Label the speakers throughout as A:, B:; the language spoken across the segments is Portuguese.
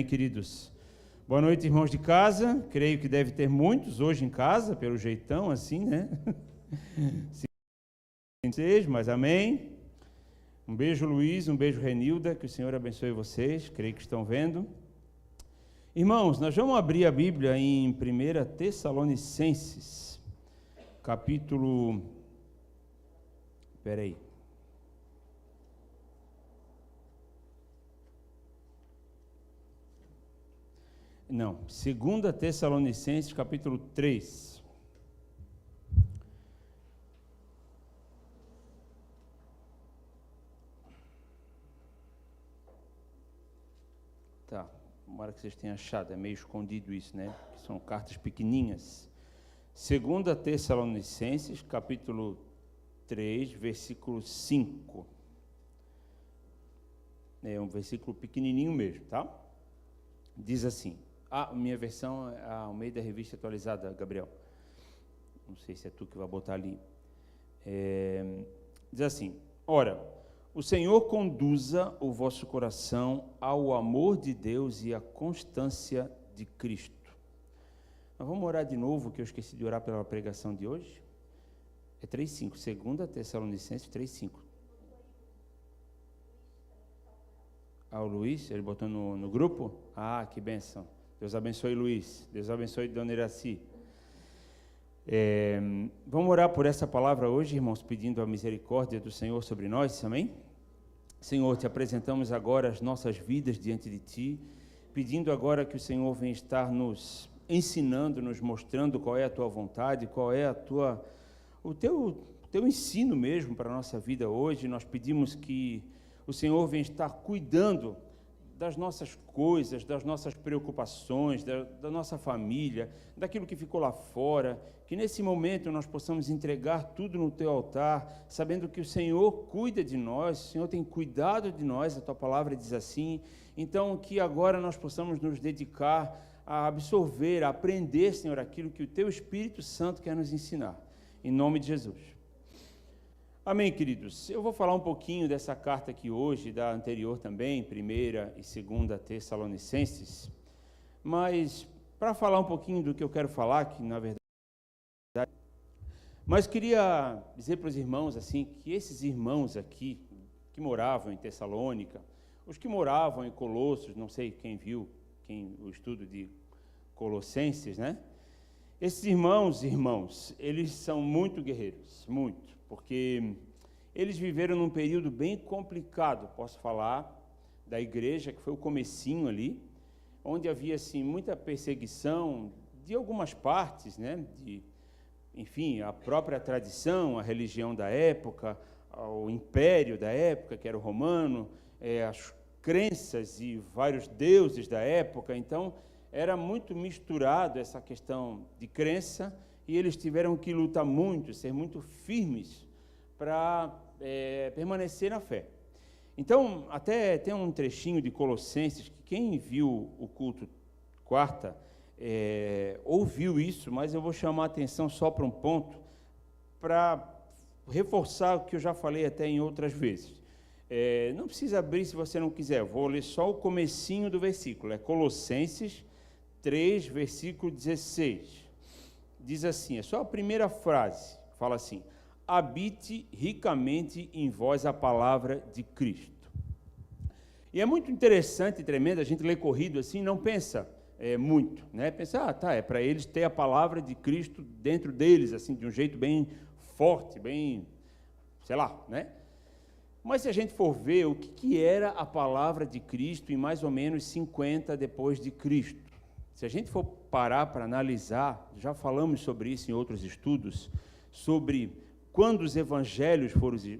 A: Queridos, boa noite, irmãos de casa. Creio que deve ter muitos hoje em casa, pelo jeitão assim, né? Mas amém. Um beijo, Luiz, um beijo, Renilda, que o Senhor abençoe vocês, creio que estão vendo. Irmãos, nós vamos abrir a Bíblia em 1 Tessalonicenses, capítulo... Não, 2 Tessalonicenses, capítulo 3. Tá, tomara que vocês tenham achado, é meio escondido isso, né? São cartas pequenininhas. 2 Tessalonicenses, capítulo 3, versículo 5. É um versículo pequenininho mesmo, tá? Diz assim... minha versão é a Almeida Revista Atualizada, Gabriel. Não sei se é tu que vai botar ali. Diz assim: ora, o Senhor conduza o vosso coração ao amor de Deus e à constância de Cristo. Nós vamos orar de novo, que eu esqueci de orar pela pregação de hoje. É 3,5, 2 Tessalonicenses 3,5. O Luiz, ele botou no grupo? Que bênção. Deus abençoe, Luiz. Deus abençoe, Dona Iraci. Vamos orar por essa palavra hoje, irmãos, pedindo a misericórdia do Senhor sobre nós, amém? Senhor, te apresentamos agora as nossas vidas diante de Ti, pedindo agora que o Senhor venha estar nos ensinando, nos mostrando qual é a Tua vontade, qual é o Teu ensino mesmo para a nossa vida hoje. Nós pedimos que o Senhor venha estar cuidando das nossas coisas, das nossas preocupações, da nossa família, daquilo que ficou lá fora, que nesse momento nós possamos entregar tudo no Teu altar, sabendo que o Senhor cuida de nós, o Senhor tem cuidado de nós, a Tua palavra diz assim. Então, que agora nós possamos nos dedicar a absorver, a aprender, Senhor, aquilo que o Teu Espírito Santo quer nos ensinar, em nome de Jesus. Amém, queridos. Eu vou falar um pouquinho dessa carta aqui hoje, da anterior também, 1ª e 2ª Tessalonicenses, mas para falar um pouquinho do que eu quero falar, que na verdade... Mas queria dizer para os irmãos, assim, que esses irmãos aqui, que moravam em Tessalônica, os que moravam em Colossos, não sei quem viu o estudo de Colossenses, né? Esses irmãos, eles são muito guerreiros, muito. Porque eles viveram num período bem complicado, posso falar, da igreja, que foi o comecinho ali, onde havia, assim, muita perseguição de algumas partes, né, enfim, a própria tradição, a religião da época, o império da época, que era o romano, as crenças e vários deuses da época. Então, era muito misturado essa questão de crença, e eles tiveram que lutar muito, ser muito firmes para permanecer na fé. Então, até tem um trechinho de Colossenses, que quem viu o culto quarta, ouviu isso, mas eu vou chamar a atenção só para um ponto, para reforçar o que eu já falei até em outras vezes. Não precisa abrir se você não quiser, vou ler só o comecinho do versículo, é Colossenses 3, versículo 16. Diz assim, é só a primeira frase, fala assim: habite ricamente em vós a palavra de Cristo. E é muito interessante e tremendo, a gente lê corrido assim, não pensa muito, né? Pensa, é para eles ter a palavra de Cristo dentro deles, assim, de um jeito bem forte, bem, sei lá, né? Mas se a gente for ver o que era a palavra de Cristo em mais ou menos 50 depois de Cristo, se a gente for parar para analisar, já falamos sobre isso em outros estudos, sobre quando os evangelhos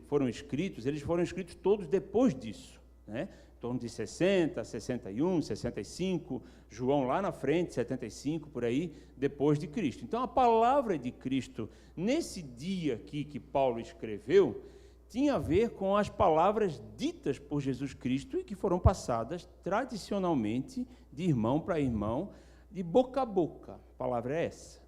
A: foram escritos, eles foram escritos todos depois disso, né? Em torno de 60, 61, 65, João lá na frente, 75, por aí, depois de Cristo. Então, a palavra de Cristo, nesse dia aqui que Paulo escreveu, tinha a ver com as palavras ditas por Jesus Cristo e que foram passadas tradicionalmente de irmão para irmão, de boca a boca. A palavra é essa.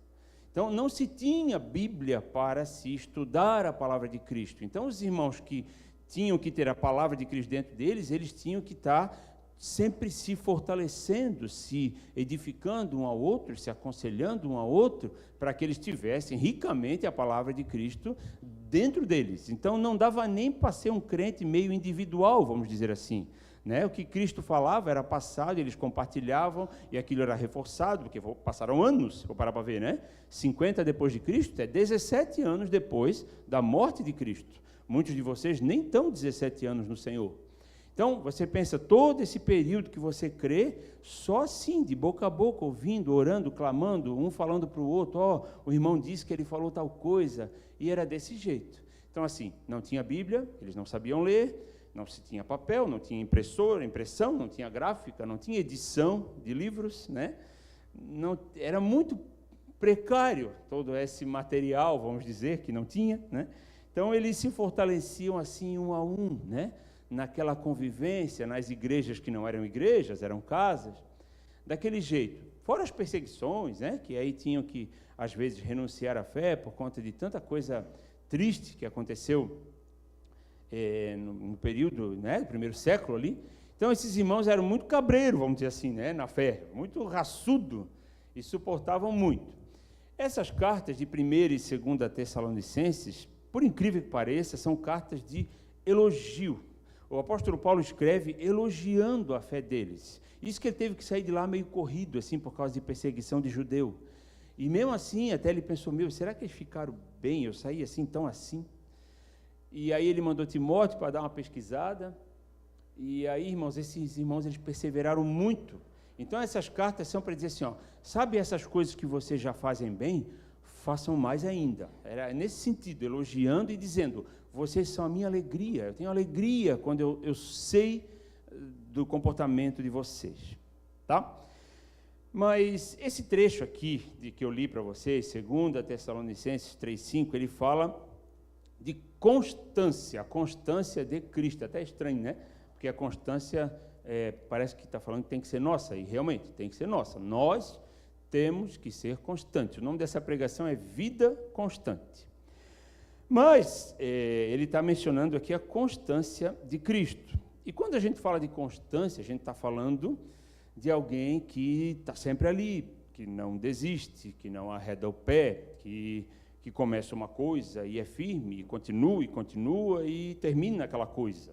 A: Então, não se tinha Bíblia para se estudar a palavra de Cristo. Então, os irmãos que tinham que ter a palavra de Cristo dentro deles, eles tinham que estar sempre se fortalecendo, se edificando um ao outro, se aconselhando um ao outro, para que eles tivessem ricamente a palavra de Cristo dentro deles. Então, não dava nem para ser um crente meio individual, vamos dizer assim, né? O que Cristo falava era passado, eles compartilhavam, e aquilo era reforçado, porque passaram anos, vou parar para ver, né? 50 depois de Cristo, 17 anos depois da morte de Cristo. Muitos de vocês nem estão 17 anos no Senhor. Então, você pensa, todo esse período que você crê, só assim, de boca a boca, ouvindo, orando, clamando, um falando para o outro, o irmão disse que ele falou tal coisa, e era desse jeito. Então, assim, não tinha Bíblia, eles não sabiam ler, não se tinha papel, não tinha impressão, não tinha gráfica, não tinha edição de livros, né? Não, era muito precário todo esse material, vamos dizer, que não tinha, né? Então, eles se fortaleciam assim, um a um, né? Naquela convivência, nas igrejas que não eram igrejas, eram casas, daquele jeito. Fora as perseguições, né? Que aí tinham que, às vezes, renunciar à fé por conta de tanta coisa triste que aconteceu no período, né, do primeiro século ali. Então, esses irmãos eram muito cabreiros, vamos dizer assim, né, na fé, muito raçudo, e suportavam muito. Essas cartas de 1ª e 2ª Tessalonicenses, por incrível que pareça, são cartas de elogio. O apóstolo Paulo escreve elogiando a fé deles. Isso que ele teve que sair de lá meio corrido, assim, por causa de perseguição de judeu. E mesmo assim, até ele pensou, será que eles ficaram bem? Eu saí assim, tão assim? E aí ele mandou Timóteo para dar uma pesquisada, e aí, irmãos, esses irmãos, eles perseveraram muito. Então, essas cartas são para dizer assim, sabe essas coisas que vocês já fazem bem? Façam mais ainda. Era nesse sentido, elogiando e dizendo, vocês são a minha alegria, eu tenho alegria quando eu sei do comportamento de vocês, tá? Mas esse trecho aqui, de que eu li para vocês, 2 Tessalonicenses 3,5, ele fala de constância, a constância de Cristo. Até estranho, né? Porque a constância parece que está falando que tem que ser nossa, e realmente tem que ser nossa. Nós temos que ser constantes. O nome dessa pregação é Vida Constante. Mas ele está mencionando aqui a constância de Cristo. E quando a gente fala de constância, a gente está falando de alguém que está sempre ali, que não desiste, que não arreda o pé, que começa uma coisa e é firme, e continua e termina aquela coisa.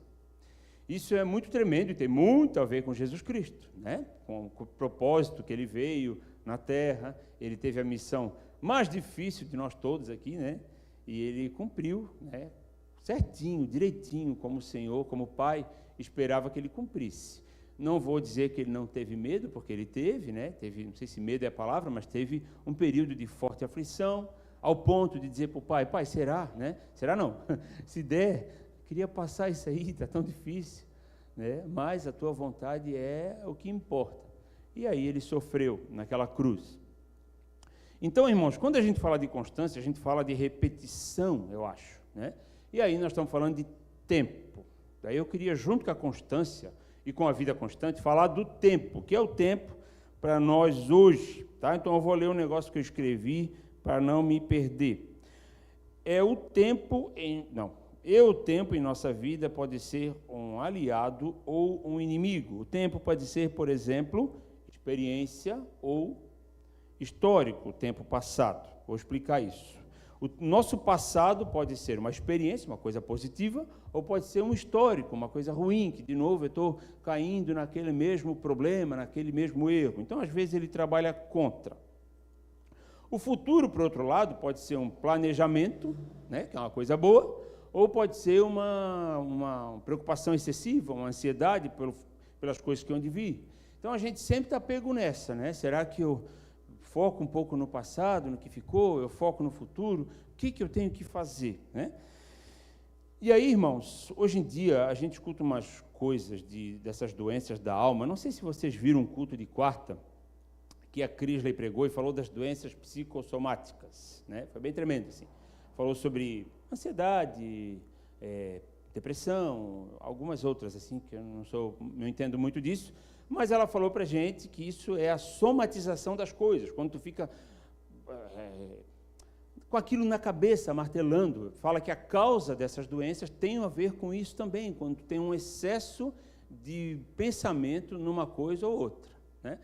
A: Isso é muito tremendo e tem muito a ver com Jesus Cristo, né? Com o propósito que ele veio na terra, ele teve a missão mais difícil de nós todos aqui, né? E ele cumpriu, né? Certinho, direitinho, como o Senhor, como o Pai esperava que ele cumprisse. Não vou dizer que ele não teve medo, porque ele teve, né? Teve, não sei se medo é a palavra, mas teve um período de forte aflição, ao ponto de dizer para o pai, será, né? Será não? Se der, queria passar isso aí, está tão difícil, né? Mas a tua vontade é o que importa. E aí ele sofreu naquela cruz. Então, irmãos, quando a gente fala de constância, a gente fala de repetição, eu acho, né? E aí nós estamos falando de tempo. Daí eu queria, junto com a constância e com a vida constante, falar do tempo, que é o tempo para nós hoje, tá? Então eu vou ler um negócio que eu escrevi para não me perder. O tempo em nossa vida pode ser um aliado ou um inimigo. O tempo pode ser, por exemplo, experiência ou histórico, o tempo passado. Vou explicar isso. O nosso passado pode ser uma experiência, uma coisa positiva, ou pode ser um histórico, uma coisa ruim, que de novo eu estou caindo naquele mesmo problema, naquele mesmo erro. Então, às vezes, ele trabalha contra. O futuro, por outro lado, pode ser um planejamento, né, que é uma coisa boa, ou pode ser uma preocupação excessiva, uma ansiedade pelas coisas que hão de vir. Então, a gente sempre está pego nessa, né? Será que eu foco um pouco no passado, no que ficou, eu foco no futuro? O que eu tenho que fazer, né? E aí, irmãos, hoje em dia, a gente escuta umas coisas dessas doenças da alma. Não sei se vocês viram um culto de quarta, que a Crisley pregou e falou das doenças psicossomáticas, né? Foi bem tremendo, assim. Falou sobre ansiedade, depressão, algumas outras, assim, que eu não entendo muito disso, mas ela falou para a gente que isso é a somatização das coisas, quando tu fica com aquilo na cabeça, martelando. Fala que a causa dessas doenças tem a ver com isso também, quando tu tem um excesso de pensamento numa coisa ou outra, né?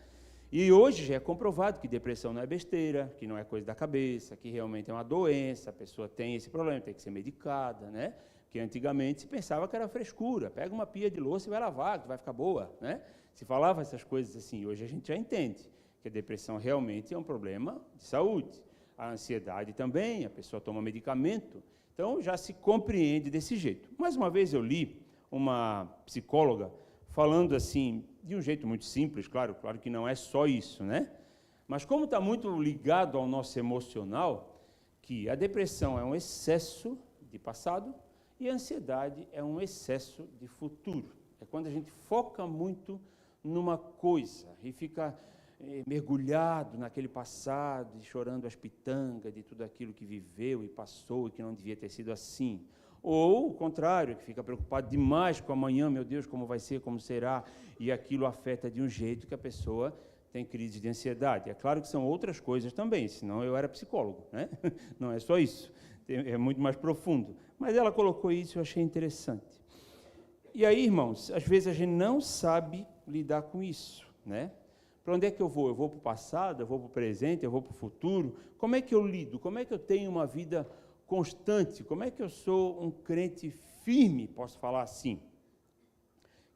A: E hoje já é comprovado que depressão não é besteira, que não é coisa da cabeça, que realmente é uma doença, a pessoa tem esse problema, tem que ser medicada, né? Que antigamente se pensava que era frescura, pega uma pia de louça e vai lavar, que vai ficar boa, né? Se falava essas coisas assim, hoje a gente já entende que a depressão realmente é um problema de saúde. A ansiedade também, a pessoa toma medicamento, então já se compreende desse jeito. Mais uma vez eu li uma psicóloga falando assim, de um jeito muito simples, claro que não é só isso, né? Mas como está muito ligado ao nosso emocional, que a depressão é um excesso de passado e a ansiedade é um excesso de futuro. É quando a gente foca muito numa coisa e fica mergulhado naquele passado, e chorando as pitangas de tudo aquilo que viveu e passou e que não devia ter sido assim. Ou o contrário, que fica preocupado demais com amanhã, meu Deus, como vai ser, como será, e aquilo afeta de um jeito que a pessoa tem crise de ansiedade. É claro que são outras coisas também, senão eu era psicólogo, né? Não é só isso, é muito mais profundo. Mas ela colocou isso e eu achei interessante. E aí, irmãos, às vezes a gente não sabe lidar com isso, né? Para onde é que eu vou? Eu vou para o passado, eu vou para o presente, eu vou para o futuro? Como é que eu lido? Como é que eu tenho uma vida constante? Como é que eu sou um crente firme, posso falar assim?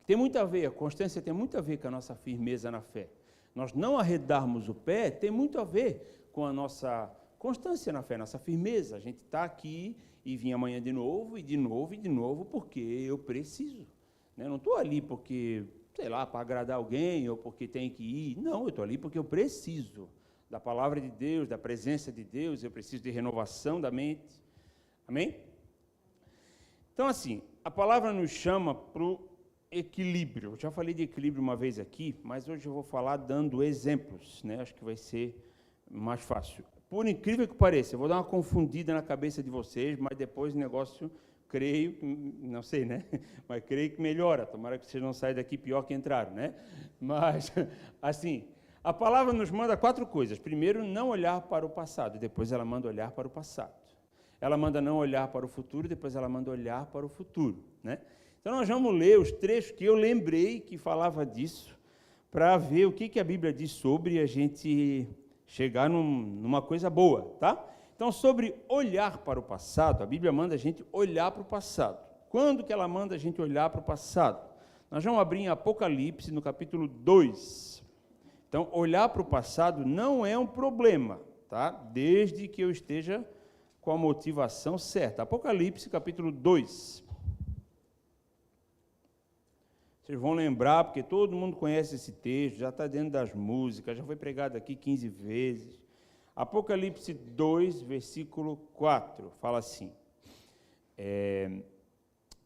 A: Tem muito a ver, a constância tem muito a ver com a nossa firmeza na fé. Nós não arredarmos o pé tem muito a ver com a nossa constância na fé, nossa firmeza. A gente está aqui e vim amanhã de novo, e de novo, e de novo, porque eu preciso. Né? Eu não estou ali porque, sei lá, para agradar alguém ou porque tem que ir. Não, eu estou ali porque eu preciso da palavra de Deus, da presença de Deus, eu preciso de renovação da mente. Amém? Então, assim, a palavra nos chama para o equilíbrio. Eu já falei de equilíbrio uma vez aqui, mas hoje eu vou falar dando exemplos, né? Acho que vai ser mais fácil. Por incrível que pareça, eu vou dar uma confundida na cabeça de vocês, mas depois o negócio, creio, não sei, né? Mas creio que melhora. Tomara que vocês não saiam daqui pior que entraram, né? Mas, assim, a palavra nos manda 4 coisas. Primeiro, não olhar para o passado. Depois ela manda olhar para o passado. Ela manda não olhar para o futuro. Depois ela manda olhar para o futuro, né? Então, nós vamos ler os trechos que eu lembrei que falava disso, para ver o que a Bíblia diz sobre a gente chegar numa coisa boa, tá? Então, sobre olhar para o passado, a Bíblia manda a gente olhar para o passado. Quando que ela manda a gente olhar para o passado? Nós vamos abrir em Apocalipse, no capítulo 2. Então, olhar para o passado não é um problema, tá? Desde que eu esteja com a motivação certa. Apocalipse, capítulo 2. Vocês vão lembrar, porque todo mundo conhece esse texto, já está dentro das músicas, já foi pregado aqui 15 vezes. Apocalipse 2, versículo 4, fala assim: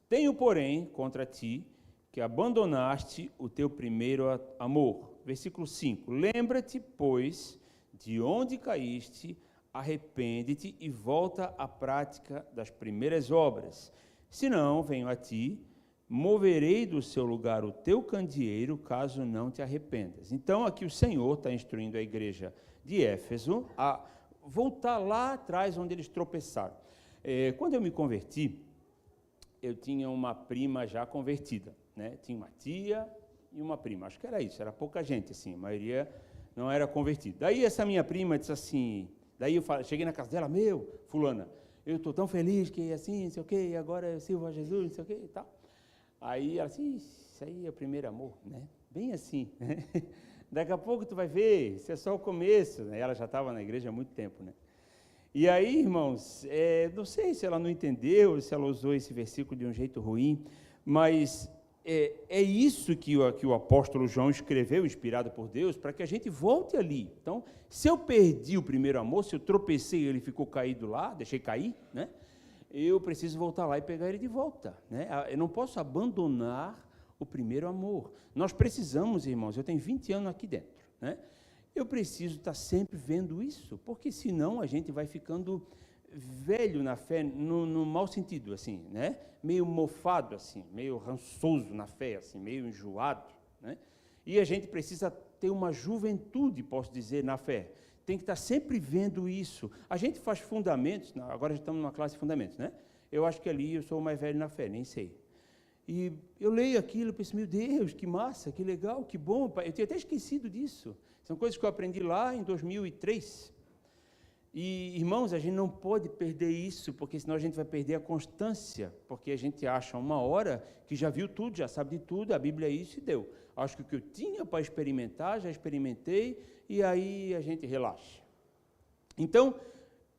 A: tenho, porém, contra ti, que abandonaste o teu primeiro amor. Versículo 5, lembra-te, pois, de onde caíste, arrepende-te e volta à prática das primeiras obras. Senão, venho a ti, moverei do seu lugar o teu candeeiro, caso não te arrependas. Então, aqui o Senhor está instruindo a igreja de Éfeso a voltar lá atrás onde eles tropeçaram. Quando eu me converti, eu tinha uma prima já convertida, né? Tinha uma tia e uma prima, acho que era isso, era pouca gente, assim, a maioria não era convertida. Daí essa minha prima disse assim, daí eu cheguei na casa dela, fulana, eu estou tão feliz que assim, não sei o quê, agora eu sirvo a Jesus, não sei o quê e tal. Aí ela disse, isso aí é o primeiro amor, né? Bem assim, né? Daqui a pouco tu vai ver, isso é só o começo, né? Ela já estava na igreja há muito tempo, né? E aí, irmãos, não sei se ela não entendeu, se ela usou esse versículo de um jeito ruim, mas é isso que o apóstolo João escreveu, inspirado por Deus, para que a gente volte ali. Então, se eu perdi o primeiro amor, se eu tropecei e ele ficou caído lá, deixei cair, né? Eu preciso voltar lá e pegar ele de volta, né? Eu não posso abandonar o primeiro amor. Nós precisamos, irmãos, eu tenho 20 anos aqui dentro, né? Eu preciso estar sempre vendo isso, porque senão a gente vai ficando velho na fé, no mau sentido, assim, né? Meio mofado, assim, meio rançoso na fé, assim, meio enjoado, né? E a gente precisa ter uma juventude, posso dizer, na fé. Tem que estar sempre vendo isso. A gente faz fundamentos, agora já estamos numa classe de fundamentos, né? Eu acho que ali eu sou o mais velho na fé, nem sei. E eu leio aquilo e penso, meu Deus, que massa, que legal, que bom. Eu tinha até esquecido disso. São coisas que eu aprendi lá em 2003. E, irmãos, a gente não pode perder isso, porque senão a gente vai perder a constância, porque a gente acha uma hora que já viu tudo, já sabe de tudo, a Bíblia é isso e deu. Acho que o que eu tinha para experimentar, já experimentei, e aí a gente relaxa. Então,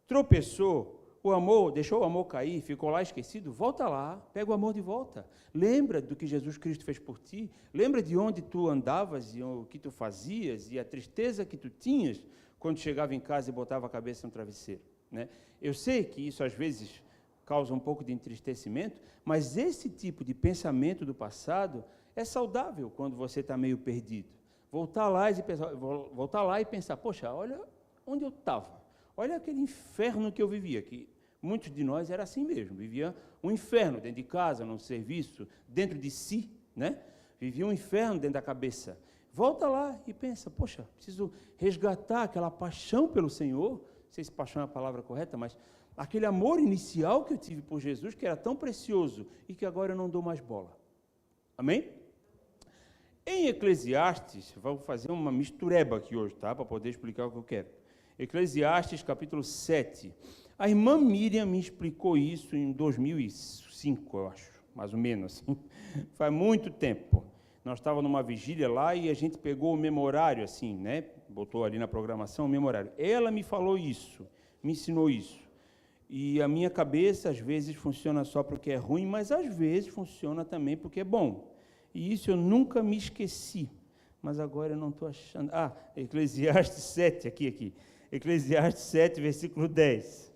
A: tropeçou, o amor, deixou o amor cair, ficou lá esquecido, volta lá, pega o amor de volta. Lembra do que Jesus Cristo fez por ti, lembra de onde tu andavas e o que tu fazias e a tristeza que tu tinhas quando chegava em casa e botava a cabeça no travesseiro, né? Eu sei que isso às vezes causa um pouco de entristecimento, mas esse tipo de pensamento do passado é saudável quando você está meio perdido. Voltar lá e pensar, poxa, olha onde eu estava, olha aquele inferno que eu vivia, que muitos de nós era assim mesmo, vivia um inferno dentro de casa, no serviço, dentro de si, né? Vivia um inferno dentro da cabeça. Volta lá e pensa, poxa, preciso resgatar aquela paixão pelo Senhor, não sei se paixão é a palavra correta, mas aquele amor inicial que eu tive por Jesus, que era tão precioso e que agora eu não dou mais bola. Amém? Em Eclesiastes, vou fazer uma mistureba aqui hoje, tá? Para poder explicar o que eu quero. Eclesiastes, capítulo 7. A irmã Miriam me explicou isso em 2005, eu acho, mais ou menos, assim. Faz muito tempo. Nós estávamos numa vigília lá e a gente pegou o memorário, assim, né? Botou ali na programação o memorário. Ela me falou isso, me ensinou isso. E a minha cabeça, às vezes, funciona só porque é ruim, mas às vezes funciona também porque é bom. E isso eu nunca me esqueci. Mas agora eu não estou achando... Eclesiastes 7, aqui. Eclesiastes 7, versículo 10.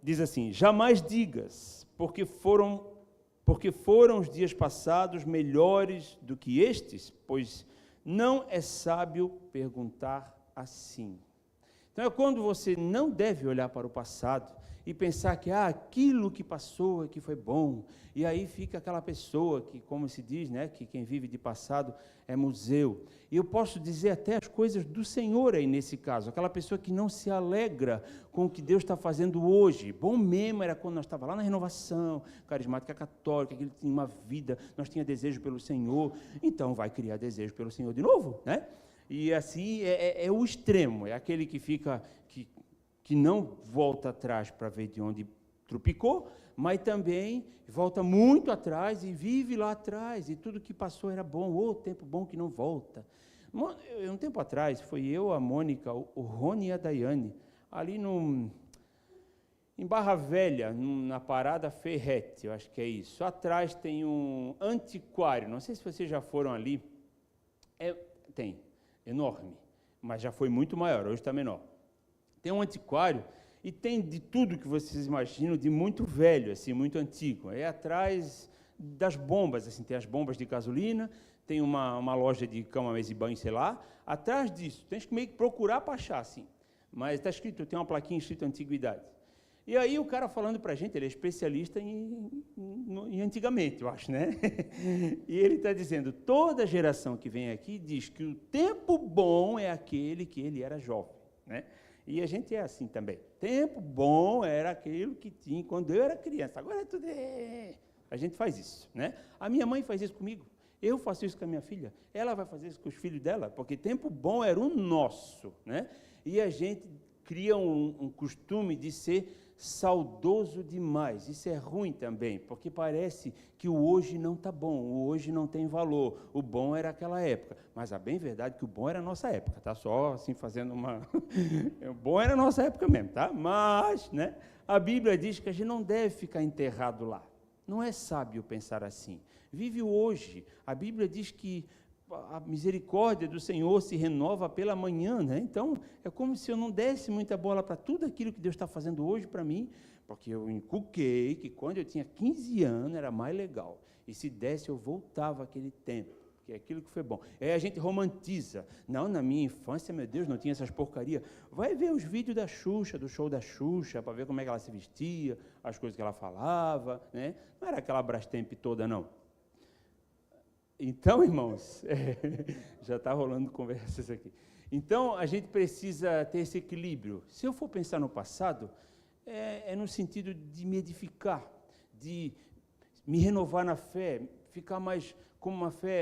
A: Diz assim, jamais digas, porque foram os dias passados melhores do que estes, pois não é sábio perguntar assim. Então, é quando você não deve olhar para o passado e pensar que aquilo que passou é que foi bom, e aí fica aquela pessoa que, como se diz, né, que quem vive de passado é museu. E eu posso dizer até as coisas do Senhor aí nesse caso, aquela pessoa que não se alegra com o que Deus está fazendo hoje. Bom mesmo era quando nós estávamos lá na renovação, carismática católica, que ele tinha uma vida, nós tínhamos desejo pelo Senhor, então vai criar desejo pelo Senhor de novo, né? E assim é o extremo, é aquele que fica, que não volta atrás para ver de onde trupicou, mas também volta muito atrás e vive lá atrás, e tudo que passou era bom, tempo bom que não volta. Um tempo atrás, foi eu, a Mônica, o Rony e a Daiane, ali em Barra Velha, na parada Ferrete, eu acho que é isso. Atrás tem um antiquário, não sei se vocês já foram ali, tem, enorme, mas já foi muito maior, hoje está menor. Tem um antiquário e tem de tudo que vocês imaginam, de muito velho, assim, muito antigo. É atrás das bombas, assim, tem as bombas de gasolina, tem uma loja de cama, mesa e banho, sei lá. Atrás disso, tem que meio que procurar para achar, assim. Mas está escrito, tem uma plaquinha escrito Antiguidade. E aí o cara falando para a gente, ele é especialista em antigamente, eu acho, né? E ele está dizendo, toda geração que vem aqui diz que o tempo bom é aquele que ele era jovem, né? E a gente é assim também. Tempo bom era aquilo que tinha quando eu era criança. Agora é tudo... A gente faz isso, né? A minha mãe faz isso comigo. Eu faço isso com a minha filha. Ela vai fazer isso com os filhos dela, porque tempo bom era o nosso, né? E a gente cria um costume de ser saudoso demais. Isso é ruim também, porque parece que o hoje não está bom, o hoje não tem valor. O bom era aquela época, mas a bem verdade que o bom era a nossa época, tá? Só assim fazendo uma... O bom era a nossa época mesmo, tá? Mas, né, a Bíblia diz que a gente não deve ficar enterrado lá. Não é sábio pensar assim. Vive o hoje. A Bíblia diz que a misericórdia do Senhor se renova pela manhã, né? Então, é como se eu não desse muita bola para tudo aquilo que Deus está fazendo hoje para mim, porque eu inculquei que quando eu tinha 15 anos era mais legal, e se desse eu voltava àquele tempo, que é aquilo que foi bom. Aí a gente romantiza. Não, na minha infância, meu Deus, não tinha essas porcarias. Vai ver os vídeos da Xuxa, do show da Xuxa, para ver como é que ela se vestia, as coisas que ela falava, né? Não era aquela Brastemp toda, não. Então, irmãos, já está rolando conversas aqui. Então, a gente precisa ter esse equilíbrio. Se eu for pensar no passado, é no sentido de me edificar, de me renovar na fé, ficar mais com uma fé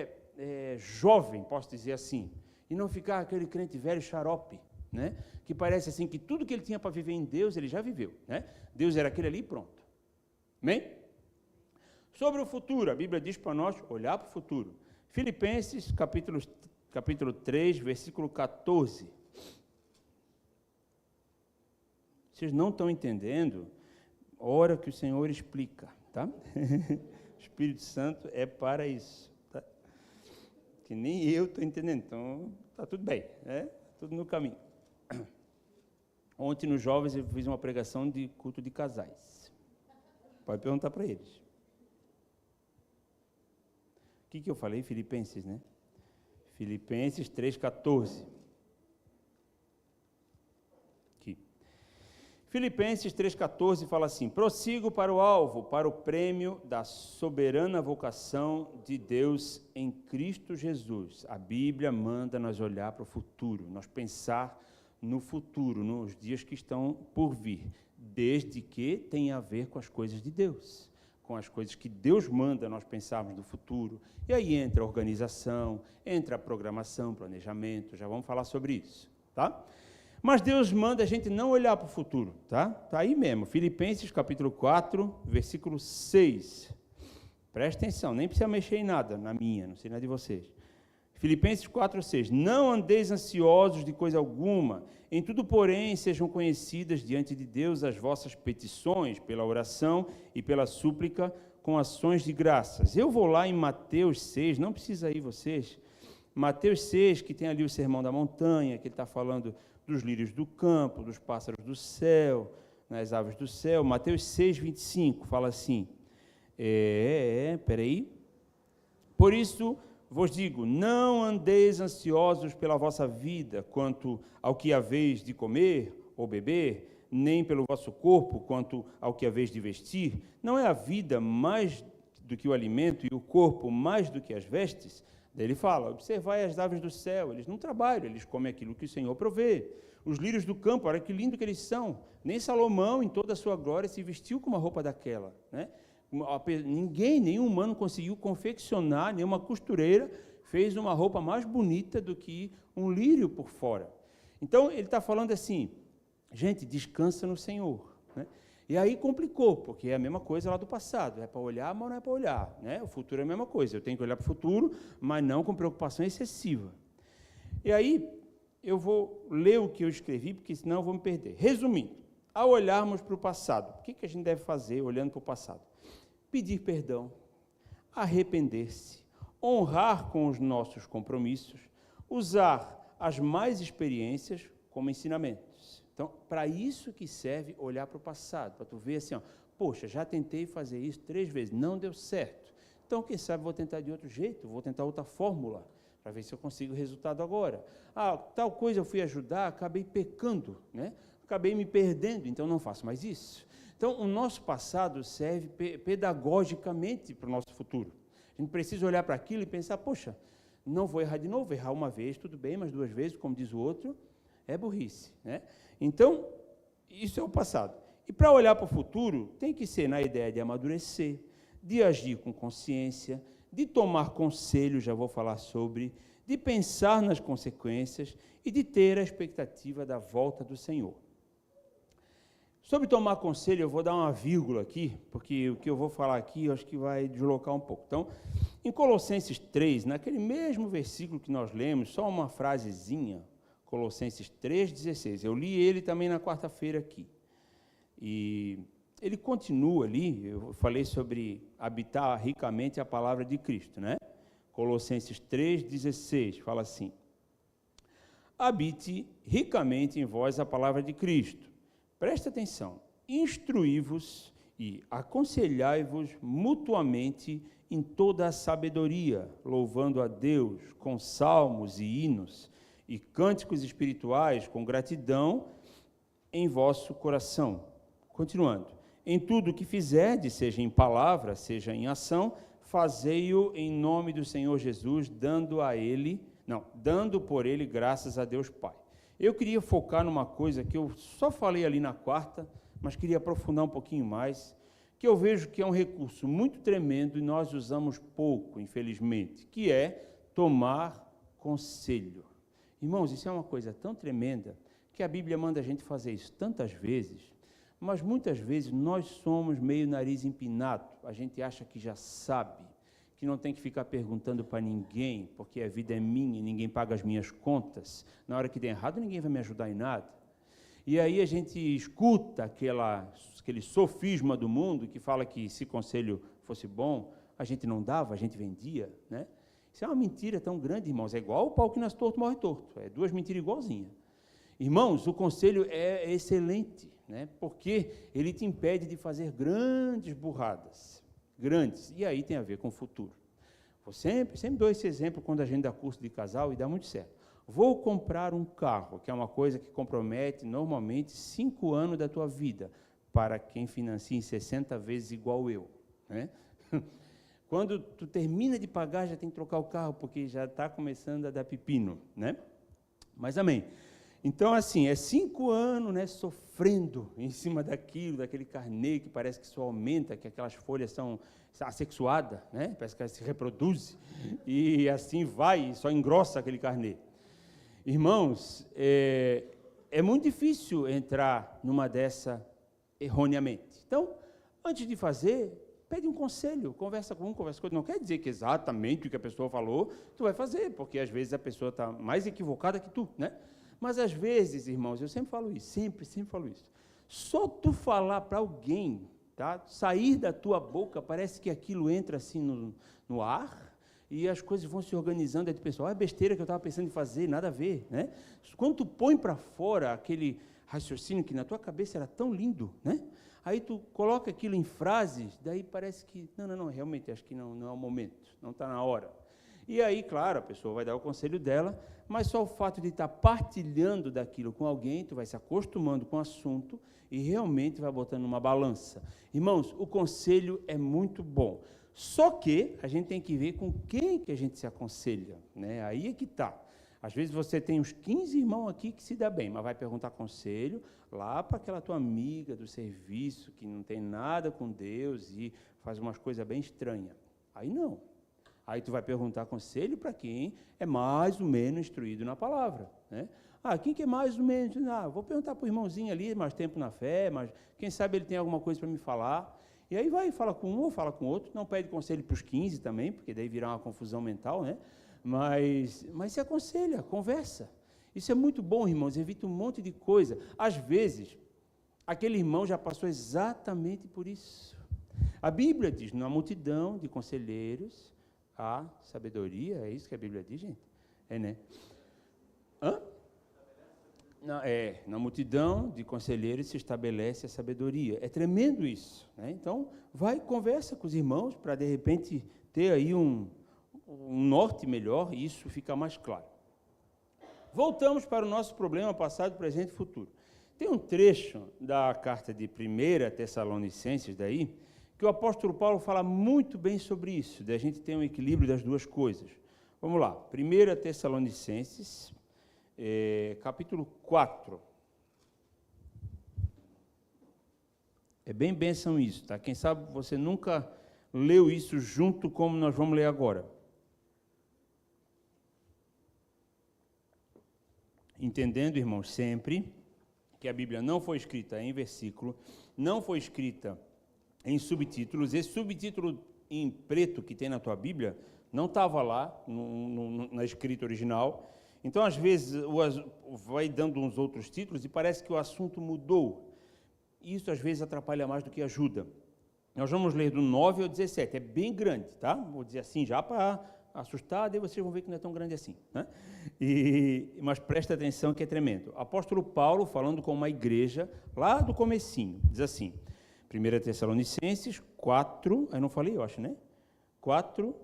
A: jovem, posso dizer assim, e não ficar aquele crente velho xarope, né? Que parece assim que tudo que ele tinha para viver em Deus, ele já viveu, né? Deus era aquele ali e pronto. Amém? Sobre o futuro, a Bíblia diz para nós olhar para o futuro. Filipenses, capítulo 3, versículo 14. Vocês não estão entendendo? Hora que o Senhor explica, tá? O Espírito Santo é para isso, tá? Que nem eu estou entendendo, então está tudo bem, né? Tudo no caminho. Ontem, nos jovens, eu fiz uma pregação de culto de casais. Pode perguntar para eles. O que eu falei? Filipenses, né? Filipenses 3,14. Aqui. Filipenses 3,14 fala assim: prossigo para o alvo, para o prêmio da soberana vocação de Deus em Cristo Jesus. A Bíblia manda nós olhar para o futuro, nós pensar no futuro, nos dias que estão por vir, desde que tenha a ver com as coisas de Deus, com as coisas que Deus manda nós pensarmos no futuro. E aí entra a organização, entra a programação, planejamento, já vamos falar sobre isso, tá? Mas Deus manda a gente não olhar para o futuro, tá? Tá aí mesmo, Filipenses capítulo 4, versículo 6. Presta atenção, nem precisa mexer em nada, na minha, não sei nada de vocês. Filipenses 4, 6. Não andeis ansiosos de coisa alguma, em tudo, porém, sejam conhecidas diante de Deus as vossas petições, pela oração e pela súplica, com ações de graças. Eu vou lá em Mateus 6, não precisa ir vocês, Mateus 6, que tem ali o Sermão da Montanha, que ele está falando dos lírios do campo, dos pássaros do céu, nas aves do céu. Mateus 6, 25, fala assim, peraí, por isso vos digo, não andeis ansiosos pela vossa vida, quanto ao que haveis de comer ou beber, nem pelo vosso corpo, quanto ao que haveis de vestir. Não é a vida mais do que o alimento e o corpo mais do que as vestes? Daí ele fala, observai as aves do céu, eles não trabalham, eles comem aquilo que o Senhor provê. Os lírios do campo, olha que lindo que eles são. Nem Salomão, em toda a sua glória, se vestiu com uma roupa daquela, né? Nenhum humano conseguiu confeccionar, nenhuma costureira fez uma roupa mais bonita do que um lírio por fora. Então, ele está falando assim, gente, descansa no Senhor, né? E aí complicou, porque é a mesma coisa lá do passado, é para olhar, mas não é para olhar, né? O futuro é a mesma coisa, eu tenho que olhar para o futuro, mas não com preocupação excessiva. E aí, eu vou ler o que eu escrevi, porque senão eu vou me perder. Resumindo, ao olharmos para o passado, o que a gente deve fazer olhando para o passado? Pedir perdão, arrepender-se, honrar com os nossos compromissos, usar as mais experiências como ensinamentos. Então, para isso que serve olhar para o passado, para tu ver assim, ó, poxa, já tentei fazer isso 3 vezes, não deu certo. Então, quem sabe vou tentar de outro jeito, vou tentar outra fórmula, para ver se eu consigo o resultado agora. Ah, tal coisa eu fui ajudar, acabei pecando, né? Acabei me perdendo, então não faço mais isso. Então, o nosso passado serve pedagogicamente para o nosso futuro. A gente precisa olhar para aquilo e pensar, poxa, não vou errar de novo, errar uma vez, tudo bem, mas 2 vezes, como diz o outro, é burrice, né? Então, isso é o passado. E para olhar para o futuro, tem que ser na ideia de amadurecer, de agir com consciência, de tomar conselho, já vou falar sobre, de pensar nas consequências e de ter a expectativa da volta do Senhor. Sobre tomar conselho, eu vou dar uma vírgula aqui, porque o que eu vou falar aqui, eu acho que vai deslocar um pouco. Então, em Colossenses 3, naquele mesmo versículo que nós lemos, só uma frasezinha, Colossenses 3,16, eu li ele também na quarta-feira aqui. E ele continua ali, eu falei sobre habitar ricamente a palavra de Cristo, né? Colossenses 3,16, fala assim, habite ricamente em vós a palavra de Cristo. Presta atenção, instruí-vos e aconselhai-vos mutuamente em toda a sabedoria, louvando a Deus com salmos e hinos e cânticos espirituais com gratidão em vosso coração. Continuando, em tudo o que fizerdes, seja em palavra, seja em ação, fazei-o em nome do Senhor Jesus, dando por ele graças a Deus Pai. Eu queria focar numa coisa que eu só falei ali na quarta, mas queria aprofundar um pouquinho mais, que eu vejo que é um recurso muito tremendo e nós usamos pouco, infelizmente, que é tomar conselho. Irmãos, isso é uma coisa tão tremenda que a Bíblia manda a gente fazer isso tantas vezes, mas muitas vezes nós somos meio nariz empinado, a gente acha que já sabe, que não tem que ficar perguntando para ninguém, porque a vida é minha e ninguém paga as minhas contas, na hora que der errado ninguém vai me ajudar em nada. E aí a gente escuta aquele sofisma do mundo que fala que se conselho fosse bom, a gente não dava, a gente vendia, né? Isso é uma mentira tão grande, irmãos, é igual o pau que nasce torto, morre torto, é duas mentiras igualzinhas. Irmãos, o conselho é excelente, né? Porque ele te impede de fazer grandes burradas, grandes, e aí tem a ver com o futuro. Eu sempre dou esse exemplo quando a gente dá curso de casal e dá muito certo. Vou comprar um carro, que é uma coisa que compromete normalmente 5 anos da tua vida, para quem financia em 60 vezes igual eu, né? Quando tu termina de pagar, já tem que trocar o carro, porque já está começando a dar pepino, né? Mas amém. Então, assim, é 5 anos, né, sofrendo em cima daquele carnê que parece que só aumenta, que aquelas folhas são assexuadas, né? Parece que ela se reproduz, e assim vai, só engrossa aquele carnê. Irmãos, é muito difícil entrar numa dessa erroneamente. Então, antes de fazer, pede um conselho, conversa com um, conversa com outro. Não quer dizer que exatamente o que a pessoa falou, tu vai fazer, porque às vezes a pessoa está mais equivocada que tu, né? Mas às vezes, irmãos, eu sempre falo isso, sempre falo isso. Só tu falar para alguém, tá? Sair da tua boca, parece que aquilo entra assim no ar, e as coisas vão se organizando, aí tu pensa, olha a besteira que eu estava pensando em fazer, nada a ver, né? Quando tu põe para fora aquele raciocínio que na tua cabeça era tão lindo, né? Aí tu coloca aquilo em frases, daí parece que, não, realmente, acho que não é o momento, não está na hora. E aí, claro, a pessoa vai dar o conselho dela, mas só o fato de estar partilhando daquilo com alguém, tu vai se acostumando com o assunto e realmente vai botando numa balança. Irmãos, o conselho é muito bom, só que a gente tem que ver com quem que a gente se aconselha, né? Aí é que está. Às vezes você tem uns 15 irmãos aqui que se dá bem, mas vai perguntar conselho lá para aquela tua amiga do serviço que não tem nada com Deus e faz umas coisas bem estranhas. Aí não. Aí tu vai perguntar conselho para quem é mais ou menos instruído na palavra, né? Quem que é mais ou menos? Vou perguntar para o irmãozinho ali, mais tempo na fé, mas quem sabe ele tem alguma coisa para me falar. E aí vai, fala com um ou fala com outro, não pede conselho para os 15 também, porque daí virar uma confusão mental, né? Mas se aconselha, conversa. Isso é muito bom, irmãos, evita um monte de coisa. Às vezes, aquele irmão já passou exatamente por isso. A Bíblia diz, na multidão de conselheiros, há sabedoria, é isso que a Bíblia diz, gente? É, né? Na multidão de conselheiros se estabelece a sabedoria. É tremendo isso, né? Então, vai, conversa com os irmãos para, de repente, ter aí um norte melhor, e isso fica mais claro. Voltamos para o nosso problema passado, presente e futuro. Tem um trecho da carta de 1 Tessalonicenses daí, que o apóstolo Paulo fala muito bem sobre isso, da gente ter um equilíbrio das duas coisas. Vamos lá, 1 Tessalonicenses, capítulo 4. É bem bênção isso, tá? Quem sabe você nunca leu isso junto como nós vamos ler agora. Entendendo, irmãos, sempre que a Bíblia não foi escrita em versículo, não foi escrita em subtítulos. Esse subtítulo em preto que tem na tua Bíblia não estava lá na escrita original. Então, às vezes, vai dando uns outros títulos e parece que o assunto mudou. Isso, às vezes, atrapalha mais do que ajuda. Nós vamos ler do 9 ao 17. É bem grande, tá? Vou dizer assim já para assustar, daí vocês vão ver que não é tão grande assim, né? Mas presta atenção que é tremendo. Apóstolo Paulo, falando com uma igreja, lá do comecinho, diz assim, 1 Tessalonicenses 4, eu não falei, eu acho, né? 4,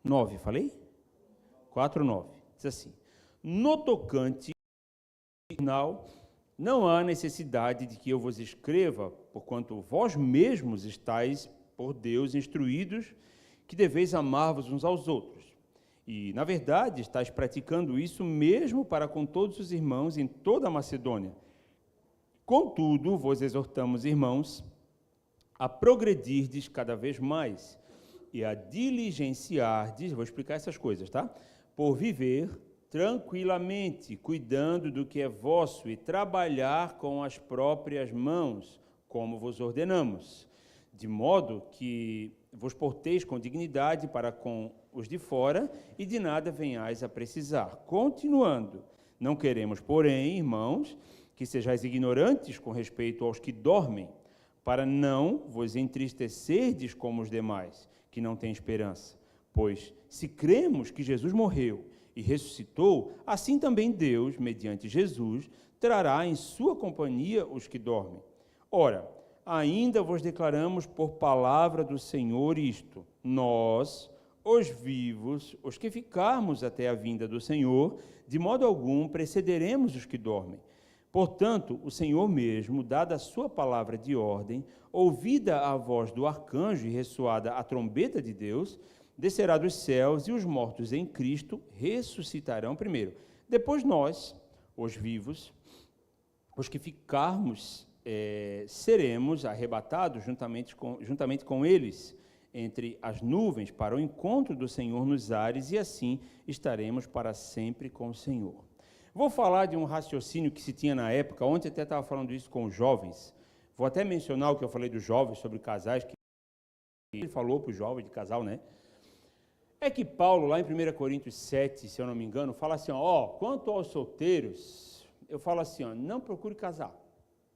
A: 9, falei? 4, 9, diz assim, no tocante final, não há necessidade de que eu vos escreva, porquanto vós mesmos estáis por Deus instruídos que deveis amar-vos uns aos outros. E, na verdade, estáis praticando isso mesmo para com todos os irmãos em toda a Macedônia. Contudo, vos exortamos, irmãos, a progredirdes cada vez mais e a diligenciardes, vou explicar essas coisas, tá? Por viver tranquilamente, cuidando do que é vosso e trabalhar com as próprias mãos, como vos ordenamos, de modo que vos porteis com dignidade para com os de fora e de nada venhais a precisar. Continuando, não queremos, porém, irmãos, que sejais ignorantes com respeito aos que dormem, para não vos entristecerdes como os demais, que não têm esperança. Pois, se cremos que Jesus morreu e ressuscitou, assim também Deus, mediante Jesus, trará em sua companhia os que dormem. Ora, ainda vos declaramos por palavra do Senhor isto: nós, os vivos, os que ficarmos até a vinda do Senhor, de modo algum precederemos os que dormem. Portanto, o Senhor mesmo, dada a sua palavra de ordem, ouvida a voz do arcanjo e ressoada a trombeta de Deus, descerá dos céus e os mortos em Cristo ressuscitarão primeiro. Depois nós, os vivos, os que ficarmos, seremos arrebatados juntamente com eles entre as nuvens para o encontro do Senhor nos ares e assim estaremos para sempre com o Senhor. Vou falar de um raciocínio que se tinha na época, ontem até estava falando isso com os jovens, vou até mencionar o que eu falei dos jovens sobre casais, que ele falou para os jovens de casal, né? É que Paulo, lá em 1 Coríntios 7, se eu não me engano, fala assim, quanto aos solteiros, eu falo assim, não procure casar,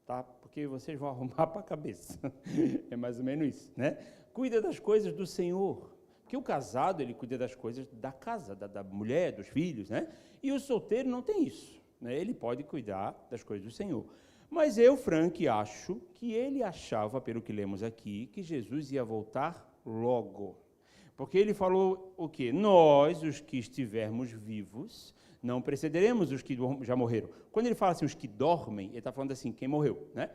A: tá? Porque vocês vão arrumar para a cabeça, é mais ou menos isso, né? Cuida das coisas do Senhor, porque o casado, ele cuida das coisas da casa, da mulher, dos filhos, né? E o solteiro não tem isso, né? Ele pode cuidar das coisas do Senhor. Mas eu, Frank, acho que ele achava, pelo que lemos aqui, que Jesus ia voltar logo. Porque ele falou o quê? Nós, os que estivermos vivos, não precederemos os que já morreram. Quando ele fala assim, os que dormem, ele está falando assim, quem morreu, né?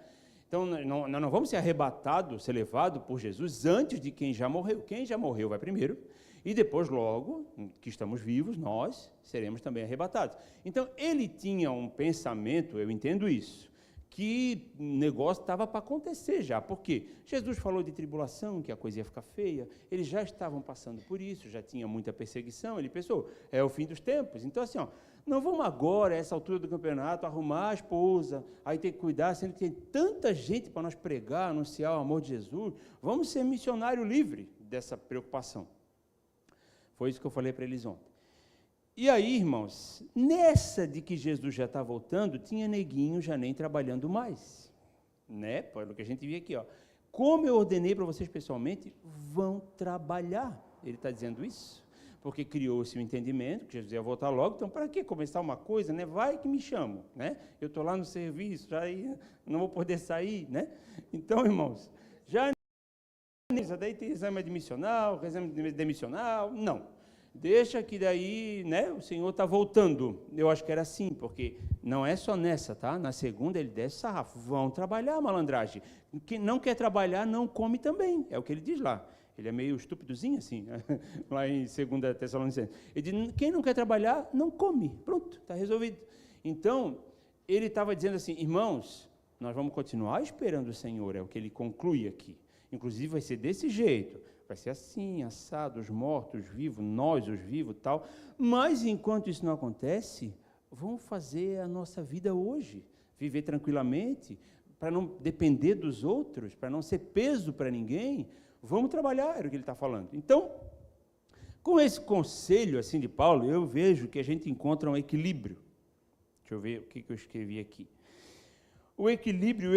A: Então, nós não vamos ser arrebatados, ser levados por Jesus antes de quem já morreu. Quem já morreu vai primeiro, e depois, logo, que estamos vivos, nós seremos também arrebatados. Então, ele tinha um pensamento, eu entendo isso, que o negócio estava para acontecer já. Por quê? Jesus falou de tribulação, que a coisa ia ficar feia, eles já estavam passando por isso, já tinha muita perseguição, ele pensou, é o fim dos tempos. Então, assim, não vamos agora, a essa altura do campeonato, arrumar a esposa, aí ter que cuidar, sendo que tem tanta gente para nós pregar, anunciar o amor de Jesus, vamos ser missionário livre dessa preocupação. Foi isso que eu falei para eles ontem. E aí, irmãos, nessa de que Jesus já está voltando, tinha neguinho já nem trabalhando mais, né? Pelo que a gente viu aqui, Como eu ordenei para vocês pessoalmente, vão trabalhar. Ele está dizendo isso, porque criou-se o entendimento que Jesus ia voltar logo, então para que começar uma coisa, né? Vai que me chamam, né? Eu estou lá no serviço, já não vou poder sair, né? Então, irmãos, já daí tem exame admissional, exame demissional, não. Deixa que daí, né, o Senhor está voltando. Eu acho que era assim, porque não é só nessa, tá? Na segunda ele desce sarrafo. Vão trabalhar, malandragem. Quem não quer trabalhar, não come também. É o que ele diz lá. Ele é meio estúpidozinho assim, né? Lá em 2 Tessalonicenses. Ele diz, quem não quer trabalhar, não come. Pronto, está resolvido. Então, ele estava dizendo assim, irmãos, nós vamos continuar esperando o Senhor, é o que ele conclui aqui. Inclusive vai ser desse jeito. Vai ser assim, assado, os mortos, os vivos, nós, os vivos, tal. Mas, enquanto isso não acontece, vamos fazer a nossa vida hoje. Viver tranquilamente, para não depender dos outros, para não ser peso para ninguém. Vamos trabalhar, era o que ele está falando. Então, com esse conselho assim de Paulo, eu vejo que a gente encontra um equilíbrio. Deixa eu ver o que eu escrevi aqui. O equilíbrio,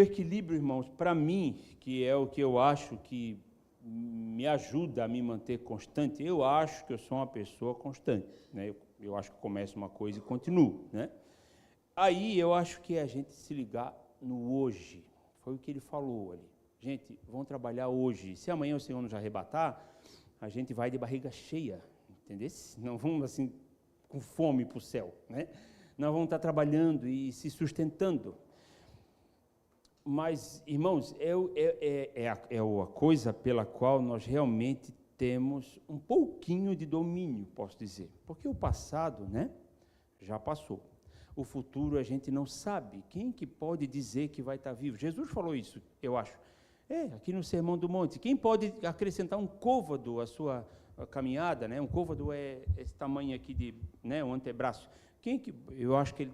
A: irmãos, para mim, que é o que eu acho que me ajuda a me manter constante, eu acho que eu sou uma pessoa constante, né? Eu acho que começo uma coisa e continuo, né? Aí eu acho que é a gente se ligar no hoje, foi o que ele falou ali. Gente, vamos trabalhar hoje, se amanhã o Senhor nos arrebatar, a gente vai de barriga cheia, entendeu? Não vamos assim com fome para o céu, né? Nós vamos estar trabalhando e se sustentando. Mas, irmãos, é a coisa pela qual nós realmente temos um pouquinho de domínio, posso dizer. Porque o passado, né, já passou. O futuro a gente não sabe. Quem que pode dizer que vai estar vivo? Jesus falou isso, eu acho. Aqui no Sermão do Monte. Quem pode acrescentar um côvado à sua caminhada, né? Um côvado é esse tamanho aqui né, um antebraço. Eu acho que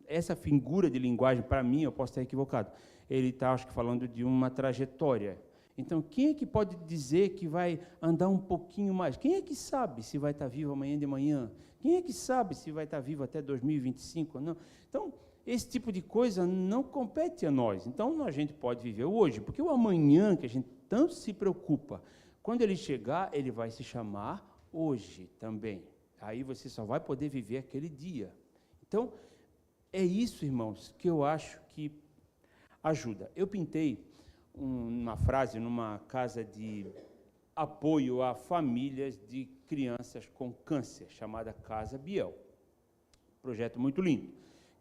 A: essa figura de linguagem, para mim, eu posso estar equivocado, ele está, acho que, falando de uma trajetória. Então, quem é que pode dizer que vai andar um pouquinho mais? Quem é que sabe se vai estar vivo amanhã de manhã? Quem é que sabe se vai estar vivo até 2025? Não. Então, esse tipo de coisa não compete a nós. Então, a gente pode viver hoje, porque o amanhã, que a gente tanto se preocupa, quando ele chegar, ele vai se chamar hoje também. Aí você só vai poder viver aquele dia. Então, é isso, irmãos, que eu acho que ajuda. Eu pintei uma frase numa casa de apoio a famílias de crianças com câncer, chamada Casa Biel. Projeto muito lindo,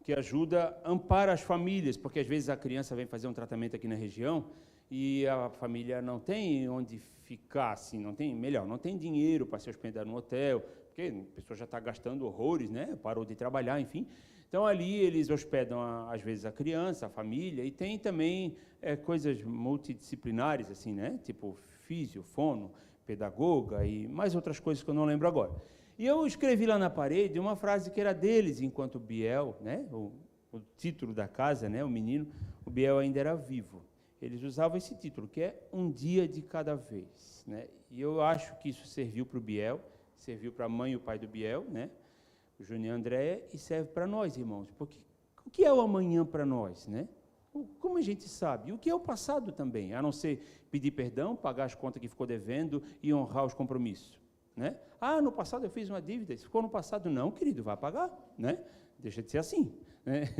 A: que ajuda, ampara as famílias, porque às vezes a criança vem fazer um tratamento aqui na região e a família não tem onde ficar, assim, não tem dinheiro para se hospedar no hotel, porque a pessoa já está gastando horrores, né? Parou de trabalhar, enfim. Então, ali eles hospedam, às vezes, a criança, a família, e tem também coisas multidisciplinares, assim, né? Tipo físio, fono, pedagoga e mais outras coisas que eu não lembro agora. E eu escrevi lá na parede uma frase que era deles, enquanto Biel, né? O título da casa, né? O menino, o Biel ainda era vivo. Eles usavam esse título, que é Um Dia de Cada Vez, né? E eu acho que isso serviu para o Biel, serviu para a mãe e o pai do Biel, né? O Júnior e a Andréia, e serve para nós, irmãos, porque o que é o amanhã para nós, né? Como a gente sabe? E o que é o passado também, a não ser pedir perdão, pagar as contas que ficou devendo e honrar os compromissos, né? No passado eu fiz uma dívida, se ficou no passado, não, querido, vai pagar, né? Deixa de ser assim, né?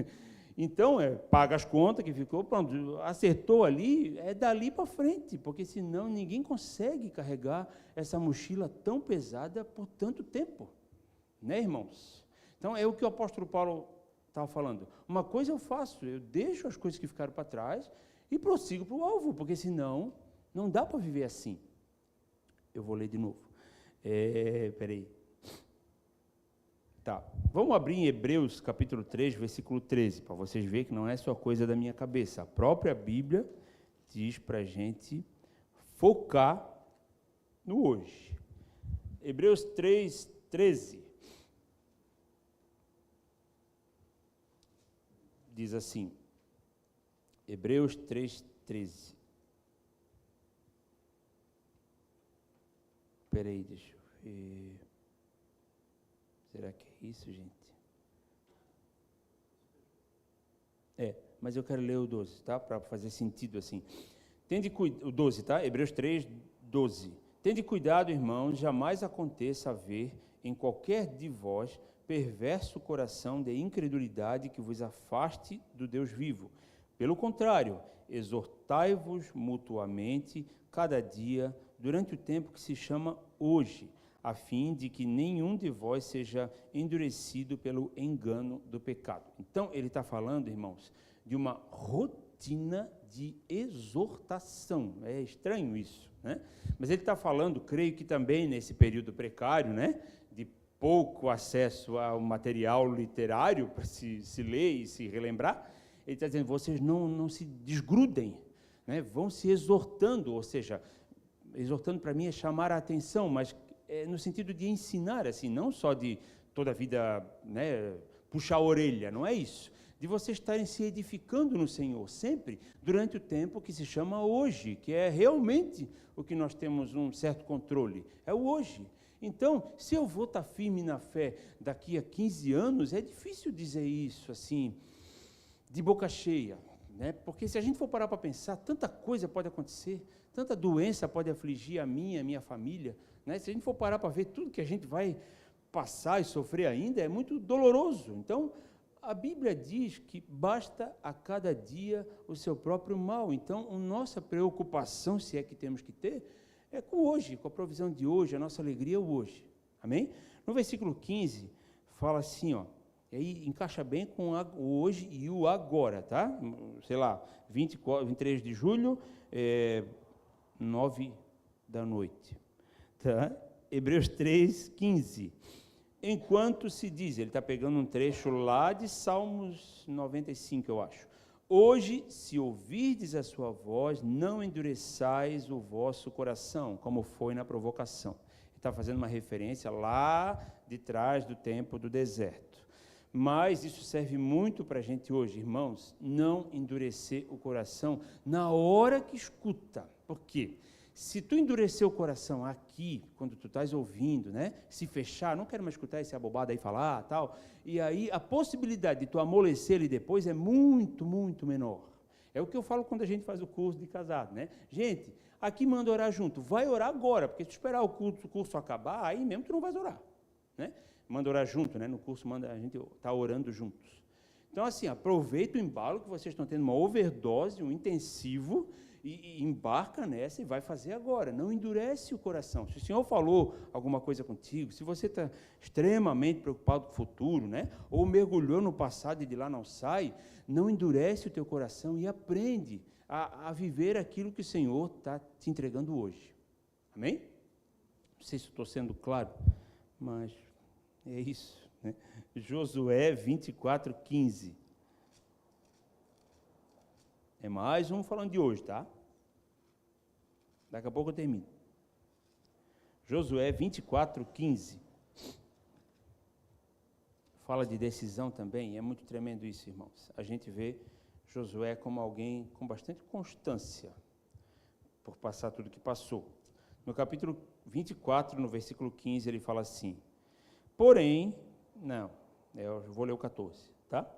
A: Então, paga as contas que ficou, pronto, acertou ali, é dali para frente, porque senão ninguém consegue carregar essa mochila tão pesada por tanto tempo, né, irmãos? Então, é o que o apóstolo Paulo estava falando. Uma coisa eu faço, eu deixo as coisas que ficaram para trás e prossigo para o alvo, porque senão não dá para viver assim. Eu vou ler de novo. Peraí. Tá, vamos abrir em Hebreus, capítulo 3, versículo 13, para vocês verem que não é só coisa da minha cabeça. A própria Bíblia diz para a gente focar no hoje. Hebreus 3, 13. Diz assim, Hebreus 3, 13. Espera aí, deixa eu ver. Será que é isso, gente? Mas eu quero ler o 12, tá? Para fazer sentido assim. O 12, tá? Hebreus 3, 12. Tende cuidado, irmãos, jamais aconteça haver em qualquer de vós perverso coração de incredulidade que vos afaste do Deus vivo. Pelo contrário, exortai-vos mutuamente cada dia durante o tempo que se chama hoje, a fim de que nenhum de vós seja endurecido pelo engano do pecado. Então, ele está falando, irmãos, de uma rotina de exortação. É estranho isso, né? Mas ele está falando, creio que também nesse período precário, né, de pouco acesso ao material literário para se ler e se relembrar, ele está dizendo, vocês não se desgrudem, né, vão se exortando, ou seja, exortando para mim é chamar a atenção, mas no sentido de ensinar, assim, não só de toda a vida, né, puxar a orelha, não é isso. De vocês estarem se edificando no Senhor, sempre, durante o tempo que se chama hoje, que é realmente o que nós temos um certo controle, é o hoje. Então, se eu vou estar firme na fé daqui a 15 anos, é difícil dizer isso, assim, de boca cheia, né? Porque se a gente for parar para pensar, tanta coisa pode acontecer, tanta doença pode afligir a minha família, né? Se a gente for parar para ver tudo que a gente vai passar e sofrer ainda, é muito doloroso. Então, a Bíblia diz que basta a cada dia o seu próprio mal. Então, a nossa preocupação, se é que temos que ter, é com hoje, com a provisão de hoje, a nossa alegria é o hoje. Amém? No versículo 15, fala assim, ó, e aí encaixa bem com o hoje e o agora, tá? Sei lá, 23 de julho, 9 da noite. Tá? Hebreus 3, 15. Enquanto se diz, ele está pegando um trecho lá de Salmos 95, eu acho. Hoje, se ouvirdes a sua voz, não endureçais o vosso coração, como foi na provocação. Ele está fazendo uma referência lá de trás do tempo do deserto. Mas isso serve muito para a gente hoje, irmãos, não endurecer o coração na hora que escuta. Por quê? Se tu endurecer o coração aqui, quando tu estás ouvindo, né? Se fechar, não quero mais escutar esse abobado aí falar, tal, e aí a possibilidade de tu amolecer ele depois é muito, muito menor. É o que eu falo quando a gente faz o curso de casado, né? Gente, aqui manda orar junto, vai orar agora, porque se tu esperar o curso acabar, aí mesmo tu não vais orar, né? Manda orar junto, né? No curso a gente está orando juntos. Então, assim, aproveita o embalo que vocês estão tendo uma overdose, um intensivo, e embarca nessa e vai fazer agora. Não endurece o coração. Se o Senhor falou alguma coisa contigo, se você está extremamente preocupado com o futuro, né? Ou mergulhou no passado e de lá não sai, não endurece o teu coração e aprende a viver aquilo que o Senhor está te entregando hoje. Amém? Não sei se estou sendo claro, mas é isso, né? Josué 24:15. É mais um falando de hoje, tá? Daqui a pouco eu termino. Josué 24:15. Fala de decisão também, é muito tremendo isso, irmãos. A gente vê Josué como alguém com bastante constância por passar tudo que passou. No capítulo 24, no versículo 15, ele fala assim: porém, eu vou ler o 14, tá?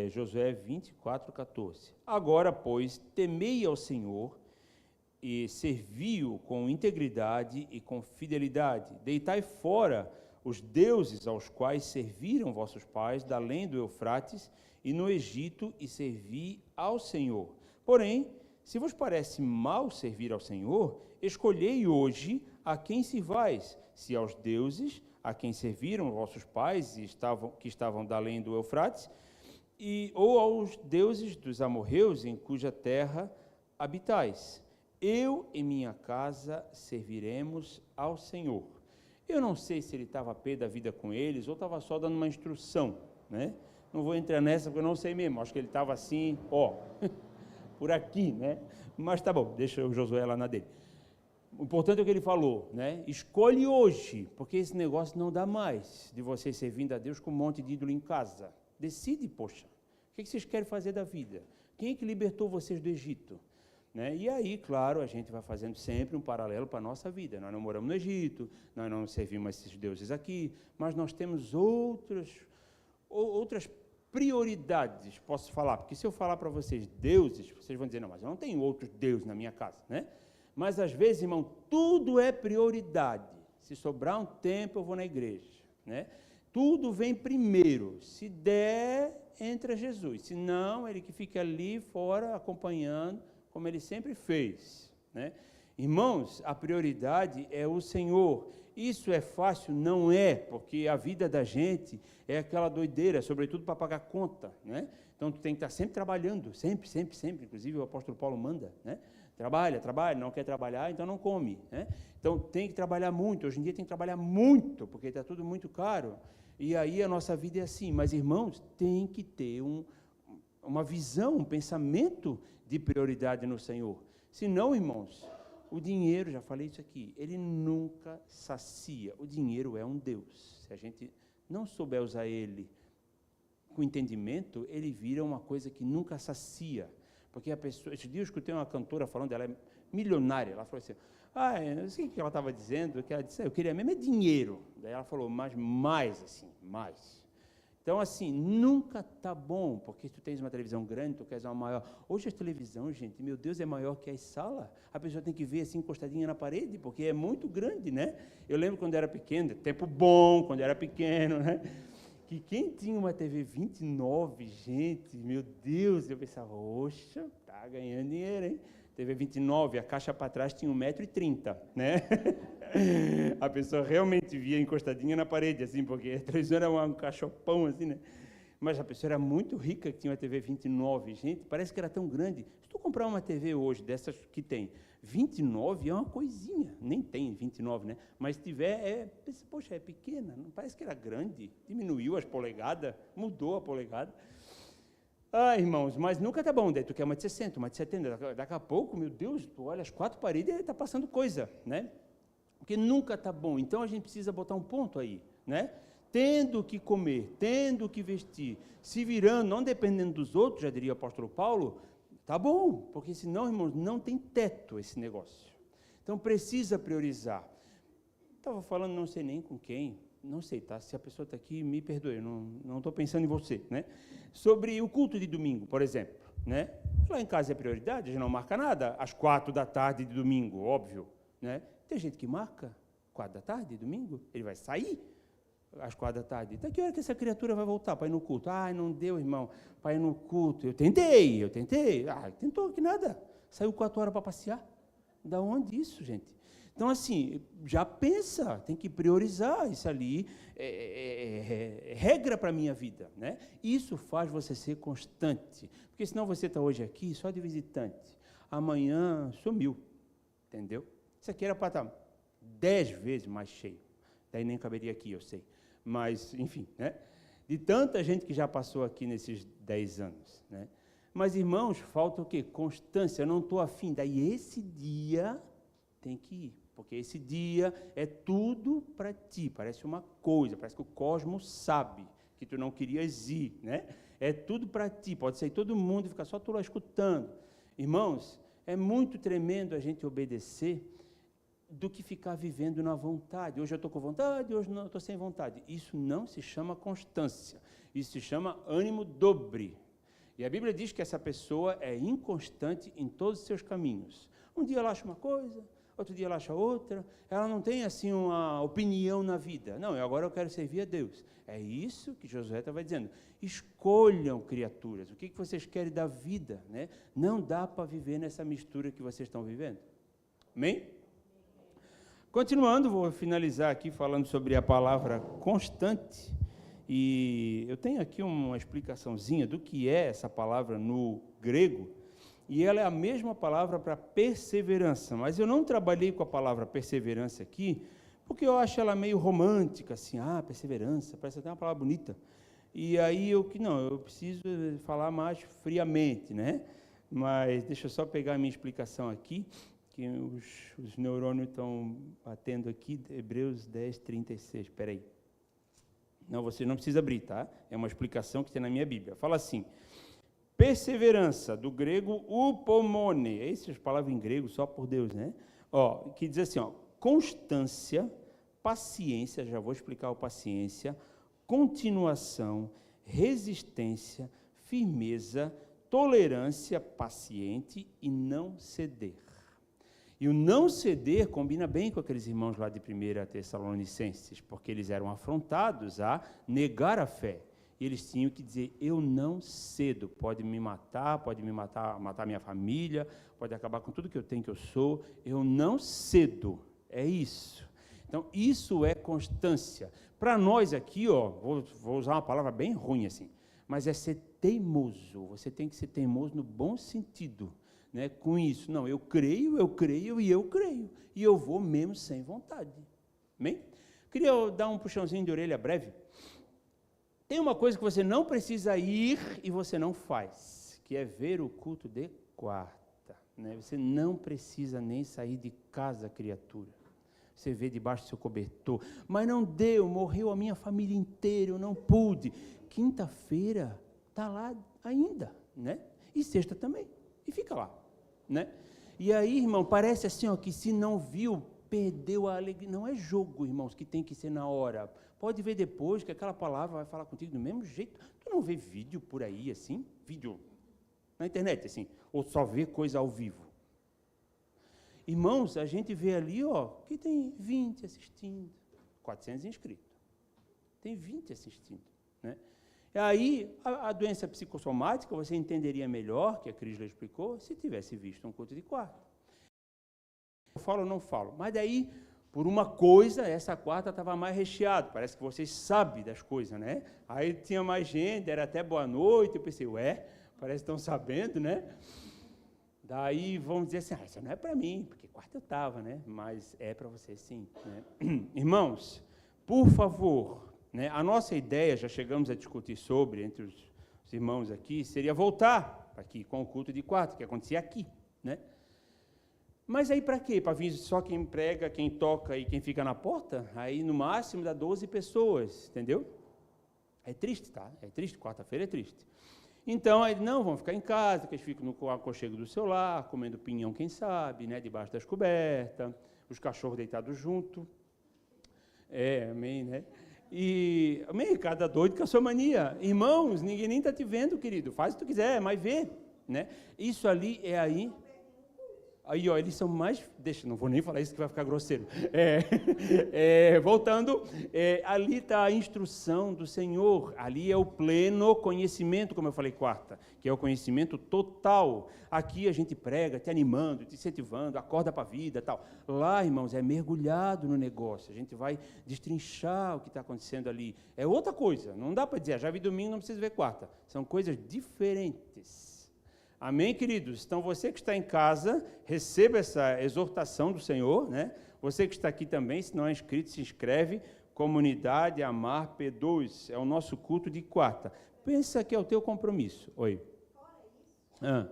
A: Josué 24:14. Agora, pois, temei ao Senhor e servi-o com integridade e com fidelidade. Deitai fora os deuses aos quais serviram vossos pais, da além do Eufrates e no Egito, e servi ao Senhor. Porém, se vos parece mal servir ao Senhor, escolhei hoje a quem sirvais, se aos deuses a quem serviram vossos pais que estavam da além do Eufrates, ou aos deuses dos amorreus em cuja terra habitais. Eu e minha casa serviremos ao Senhor. Eu não sei se ele estava a pé da vida com eles ou estava só dando uma instrução, né? Não vou entrar nessa porque eu não sei mesmo. Acho que ele estava assim, por aqui, né? Mas tá bom, deixa o Josué lá na dele. O importante é o que ele falou, né? Escolhe hoje, porque esse negócio não dá mais de vocês servindo a Deus com um monte de ídolo em casa. Decide, poxa, o que vocês querem fazer da vida? Quem é que libertou vocês do Egito? Né? E aí, claro, a gente vai fazendo sempre um paralelo para a nossa vida. Nós não moramos no Egito, nós não servimos esses deuses aqui, mas nós temos outras prioridades, posso falar, porque se eu falar para vocês deuses, vocês vão dizer, não, mas eu não tenho outros deuses na minha casa, né? Mas às vezes, irmão, tudo é prioridade. Se sobrar um tempo, eu vou na igreja, né? Tudo vem primeiro. Se der, entra Jesus. Se não, ele que fica ali fora acompanhando, como ele sempre fez, né? Irmãos, a prioridade é o Senhor. Isso é fácil? Não é, porque a vida da gente é aquela doideira, sobretudo para pagar conta, né? Então, tu tem que estar sempre trabalhando, sempre, sempre, sempre. Inclusive, o apóstolo Paulo manda, né? Trabalha, não quer trabalhar, então não come, né? Então, tem que trabalhar muito. Hoje em dia tem que trabalhar muito, porque está tudo muito caro. E aí a nossa vida é assim. Mas, irmãos, tem que ter uma visão, um pensamento de prioridade no Senhor. Senão, irmãos, o dinheiro, já falei isso aqui, ele nunca sacia. O dinheiro é um Deus. Se a gente não souber usar ele com entendimento, ele vira uma coisa que nunca sacia. Porque a pessoa, esse dia eu escutei uma cantora falando, ela é milionária, ela falou assim, não sei o que ela estava dizendo, que ela disse, eu queria mesmo é dinheiro. Daí ela falou, mas mais assim, mais. Então, assim, nunca está bom, porque tu tens uma televisão grande, tu queres uma maior. Hoje a televisão, gente, meu Deus, é maior que a sala. A pessoa tem que ver assim, encostadinha na parede, porque é muito grande, né? Eu lembro quando era pequeno, tempo bom, quando era pequeno, né? Que quem tinha uma TV 29, gente, meu Deus, eu pensava, oxa, tá ganhando dinheiro, hein? TV 29, a caixa para trás tinha 1,30 m, né? A pessoa realmente via encostadinha na parede, assim, porque a televisão era um cachopão, assim, né? Mas a pessoa era muito rica que tinha uma TV 29, gente, parece que era tão grande. Se tu comprar uma TV hoje, dessas que tem 29, é uma coisinha, nem tem 29, né? Mas se tiver, poxa, é pequena, não parece que era grande, diminuiu as polegadas, mudou a polegada. Ah, irmãos, mas nunca tá bom, daí tu quer 1,60 m, 1,70 m, daqui a pouco, meu Deus, tu olha as 4 paredes e está passando coisa, né? Porque nunca tá bom, então a gente precisa botar um ponto aí, né? Tendo o que comer, tendo o que vestir, se virando, não dependendo dos outros, já diria o apóstolo Paulo, tá bom, porque senão, irmãos, não tem teto esse negócio. Então precisa priorizar. Estava falando, não sei nem com quem, não sei, tá? Se a pessoa está aqui, me perdoe, eu não estou pensando em você, né? Sobre o culto de domingo, por exemplo, né? Lá em casa é prioridade, a gente não marca nada às 4 da tarde de domingo, óbvio, né? Tem gente que marca 4 da tarde de domingo, ele vai sair às 4 da tarde. Então, que hora que essa criatura vai voltar para ir no culto? Ah, não deu, irmão, para ir no culto. Eu tentei. Ah, tentou que nada. Saiu 4 horas para passear. Da onde isso, gente? Então, assim, já pensa, tem que priorizar isso ali, é regra para a minha vida, né? Isso faz você ser constante, porque senão você está hoje aqui só de visitante, amanhã sumiu, entendeu? Isso aqui era para estar 10 vezes mais cheio, daí nem caberia aqui, eu sei, mas, enfim, né? De tanta gente que já passou aqui nesses 10 anos, né? Mas, irmãos, falta o quê? Constância, eu não estou afim, daí esse dia tem que ir. Porque esse dia é tudo para ti, parece uma coisa, parece que o cosmos sabe que tu não querias ir, né? É tudo para ti, pode sair todo mundo e ficar só tu lá escutando. Irmãos, é muito tremendo a gente obedecer do que ficar vivendo na vontade. Hoje eu estou com vontade, hoje não estou sem vontade. Isso não se chama constância, isso se chama ânimo dobre. E a Bíblia diz que essa pessoa é inconstante em todos os seus caminhos. Um dia ela acha uma coisa, outro dia ela acha outra, ela não tem assim uma opinião na vida. Não, agora eu quero servir a Deus. É isso que Josué estava dizendo. Escolham, criaturas, o que vocês querem da vida, né? Não dá para viver nessa mistura que vocês estão vivendo. Amém? Continuando, vou finalizar aqui falando sobre a palavra constante. E eu tenho aqui uma explicaçãozinha do que é essa palavra no grego. E ela é a mesma palavra para perseverança, mas eu não trabalhei com a palavra perseverança aqui, porque eu acho ela meio romântica, assim, perseverança, parece até uma palavra bonita. E aí eu preciso falar mais friamente, né? Mas deixa eu só pegar a minha explicação aqui, que os neurônios estão batendo aqui, Hebreus 10, 36, espera aí. Não, você não precisa abrir, tá? É uma explicação que tem na minha Bíblia. Fala assim: perseverança, do grego upomone, essas palavras em grego só por Deus, né? Que diz assim, constância, paciência, já vou explicar o paciência, continuação, resistência, firmeza, tolerância paciente e não ceder. E o não ceder combina bem com aqueles irmãos lá de 1 Tessalonicenses, porque eles eram afrontados a negar a fé. E eles tinham que dizer, eu não cedo, pode me matar minha família, pode acabar com tudo que eu tenho, que eu sou, eu não cedo, é isso. Então, isso é constância. Para nós aqui, vou usar uma palavra bem ruim assim, mas é ser teimoso, você tem que ser teimoso no bom sentido, né? Com isso, não, eu creio, e eu vou mesmo sem vontade. Amém? Queria dar um puxãozinho de orelha breve. Tem uma coisa que você não precisa ir e você não faz, que é ver o culto de quarta, né? Você não precisa nem sair de casa, criatura. Você vê debaixo do seu cobertor, mas não deu, morreu a minha família inteira, eu não pude. Quinta-feira está lá ainda, né? E sexta também, e fica lá, né? E aí, irmão, parece assim, que se não viu, perdeu a alegria. Não é jogo, irmãos, que tem que ser na hora. Pode ver depois, que aquela palavra vai falar contigo do mesmo jeito. Tu não vê vídeo por aí, assim? Vídeo na internet, assim? Ou só vê coisa ao vivo? Irmãos, a gente vê ali, que tem 20 assistindo, 400 inscritos. Tem 20 assistindo, né? E aí, a doença psicossomática, você entenderia melhor, que a Cris já explicou, se tivesse visto um culto de quarta. Eu falo ou não falo? Mas daí, por uma coisa, essa quarta estava mais recheada. Parece que vocês sabem das coisas, né? Aí tinha mais gente, era até boa noite. Eu pensei, parece que estão sabendo, né? Daí vamos dizer assim, isso não é para mim, porque quarta eu estava, né? Mas é para vocês sim, né? Irmãos, por favor, né? A nossa ideia, já chegamos a discutir sobre, entre os os irmãos aqui, seria voltar aqui com o culto de quarta, que acontecia aqui, né? Mas aí para quê? Para vir só quem prega, quem toca e quem fica na porta? Aí no máximo dá 12 pessoas, entendeu? É triste, tá? É triste, quarta-feira é triste. Então, aí não, vão ficar em casa, que eles ficam no aconchego do seu lar, comendo pinhão, quem sabe, né? Debaixo das cobertas, os cachorros deitados junto. Amém, né? E, amém, cada doido com a sua mania. Irmãos, ninguém nem está te vendo, querido. Faz o que tu quiser, mas vê, né? Isso ali é aí... Aí, ó, eles são mais... Deixa, não vou nem falar isso que vai ficar grosseiro. Voltando, ali está a instrução do Senhor. Ali é o pleno conhecimento, como eu falei quarta, que é o conhecimento total. Aqui a gente prega, te animando, te incentivando, acorda para a vida, tal. Lá, irmãos, é mergulhado no negócio. A gente vai destrinchar o que está acontecendo ali. É outra coisa. Não dá para dizer, já vi domingo, não precisa ver quarta. São coisas diferentes. Amém, queridos? Então, você que está em casa, receba essa exortação do Senhor, né? Você que está aqui também, se não é inscrito, se inscreve. Comunidade Amar P2, é o nosso culto de quarta. Pensa que é o teu compromisso. Oi. Fora isso, existem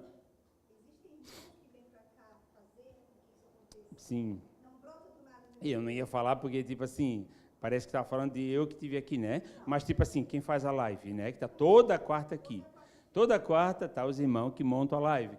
A: gente que vem para cá fazer isso acontecer. Sim. Não brota do nada. Eu não ia falar porque, tipo assim, parece que estava falando de eu que estive aqui, né? Mas, tipo assim, quem faz a live, né? Que está toda quarta aqui. Toda quarta está os irmãos que montam a live,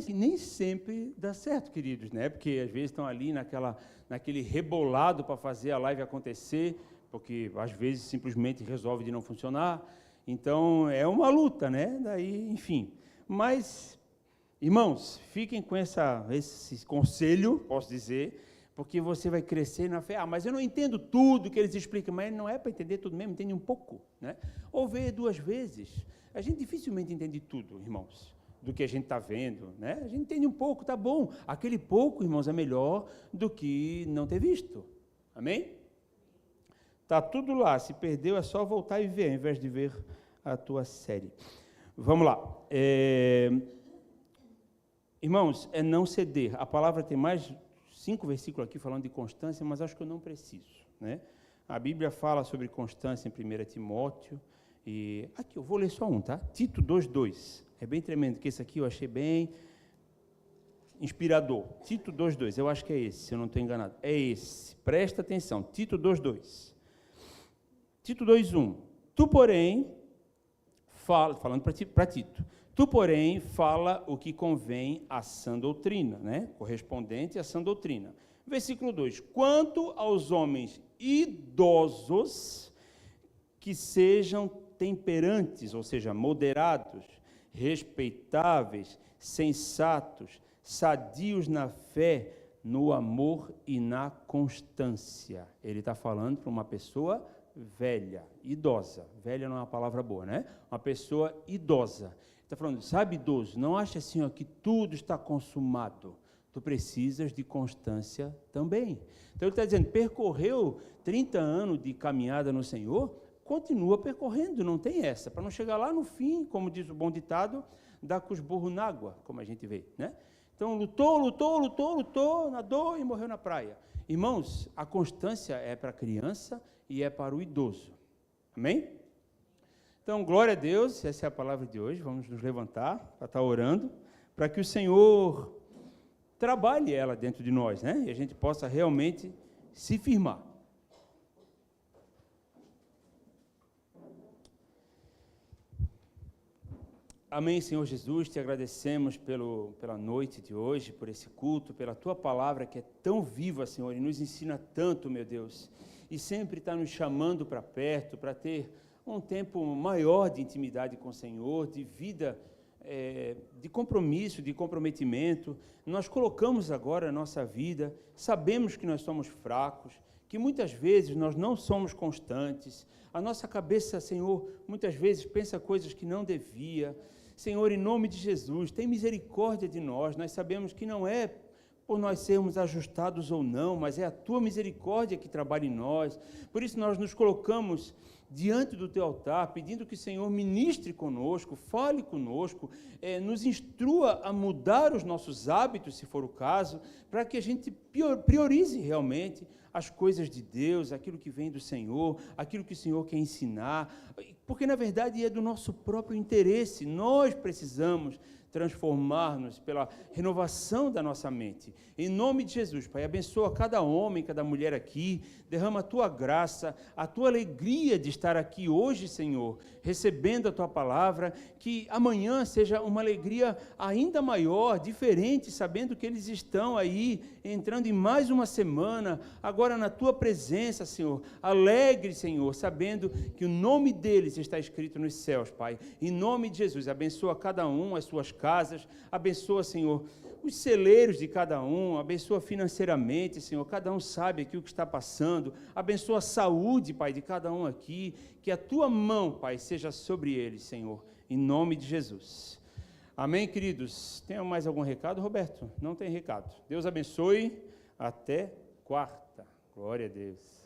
A: que nem sempre dá certo, queridos, né? Porque às vezes estão ali naquele rebolado para fazer a live acontecer, porque às vezes simplesmente resolve de não funcionar. Então, é uma luta, né? Daí, enfim. Mas, irmãos, fiquem com esse conselho, posso dizer, porque você vai crescer na fé. Mas eu não entendo tudo que eles explicam, mas não é para entender tudo mesmo, entende um pouco, né? Ou ver 2 vezes. A gente dificilmente entende tudo, irmãos, do que a gente está vendo, né? A gente entende um pouco, tá bom. Aquele pouco, irmãos, é melhor do que não ter visto. Amém? Está tudo lá. Se perdeu, é só voltar e ver, ao invés de ver a tua série. Vamos lá. Irmãos, é não ceder. A palavra tem mais 5 versículos aqui falando de constância, mas acho que eu não preciso, né? A Bíblia fala sobre constância em 1 Timóteo. E aqui, eu vou ler só um, tá? Tito 2:2. É bem tremendo, que esse aqui eu achei bem inspirador. Tito 2:2, eu acho que é esse, se eu não estou enganado. É esse, presta atenção. Tito 2:2. Tito 2:1. Tu, porém, falando para Tito, tu, porém, fala o que convém à sã doutrina, né? Correspondente à sã doutrina. Versículo 2. Quanto aos homens idosos, que sejam temperantes, ou seja, moderados, respeitáveis, sensatos, sadios na fé, no amor e na constância. Ele está falando para uma pessoa velha, idosa. Velha não é uma palavra boa, né? Uma pessoa idosa. Ele está falando, sabe, idoso, não acha assim, ó, que tudo está consumado. Tu precisas de constância também. Então, ele está dizendo, percorreu 30 anos de caminhada no Senhor, continua percorrendo, não tem essa, para não chegar lá no fim, como diz o bom ditado, dar com os burros na água, como a gente vê, né? Então, lutou, nadou e morreu na praia. Irmãos, a constância é para a criança e é para o idoso. Amém? Então, glória a Deus, essa é a palavra de hoje, vamos nos levantar para estar orando, para que o Senhor trabalhe ela dentro de nós, né? E a gente possa realmente se firmar. Amém, Senhor Jesus, te agradecemos pela noite de hoje, por esse culto, pela Tua palavra que é tão viva, Senhor, e nos ensina tanto, meu Deus, e sempre está nos chamando para perto, para ter um tempo maior de intimidade com o Senhor, de vida, de compromisso, de comprometimento. Nós colocamos agora a nossa vida, sabemos que nós somos fracos, que muitas vezes nós não somos constantes, a nossa cabeça, Senhor, muitas vezes pensa coisas que não devia. Senhor, em nome de Jesus, tem misericórdia de nós sabemos que não é por nós sermos ajustados ou não, mas é a Tua misericórdia que trabalha em nós. Por isso nós nos colocamos diante do Teu altar, pedindo que o Senhor ministre conosco, fale conosco, nos instrua a mudar os nossos hábitos, se for o caso, para que a gente priorize realmente as coisas de Deus, aquilo que vem do Senhor, aquilo que o Senhor quer ensinar, porque na verdade é do nosso próprio interesse. Nós precisamos transformar-nos pela renovação da nossa mente. Em nome de Jesus, Pai, abençoa cada homem, cada mulher aqui, derrama a Tua graça, a Tua alegria de estar aqui hoje, Senhor, recebendo a Tua palavra, que amanhã seja uma alegria ainda maior, diferente, sabendo que eles estão aí, entrando em mais uma semana, agora na Tua presença, Senhor, alegre, Senhor, sabendo que o nome deles está escrito nos céus, Pai. Em nome de Jesus, abençoa cada um, as suas casas, abençoa, Senhor, os celeiros de cada um, abençoa financeiramente, Senhor, cada um sabe aqui o que está passando, abençoa a saúde, Pai, de cada um aqui, que a Tua mão, Pai, seja sobre eles, Senhor, em nome de Jesus. Amém, queridos? Tem mais algum recado, Roberto? Não tem recado. Deus abençoe, até quarta. Glória a Deus.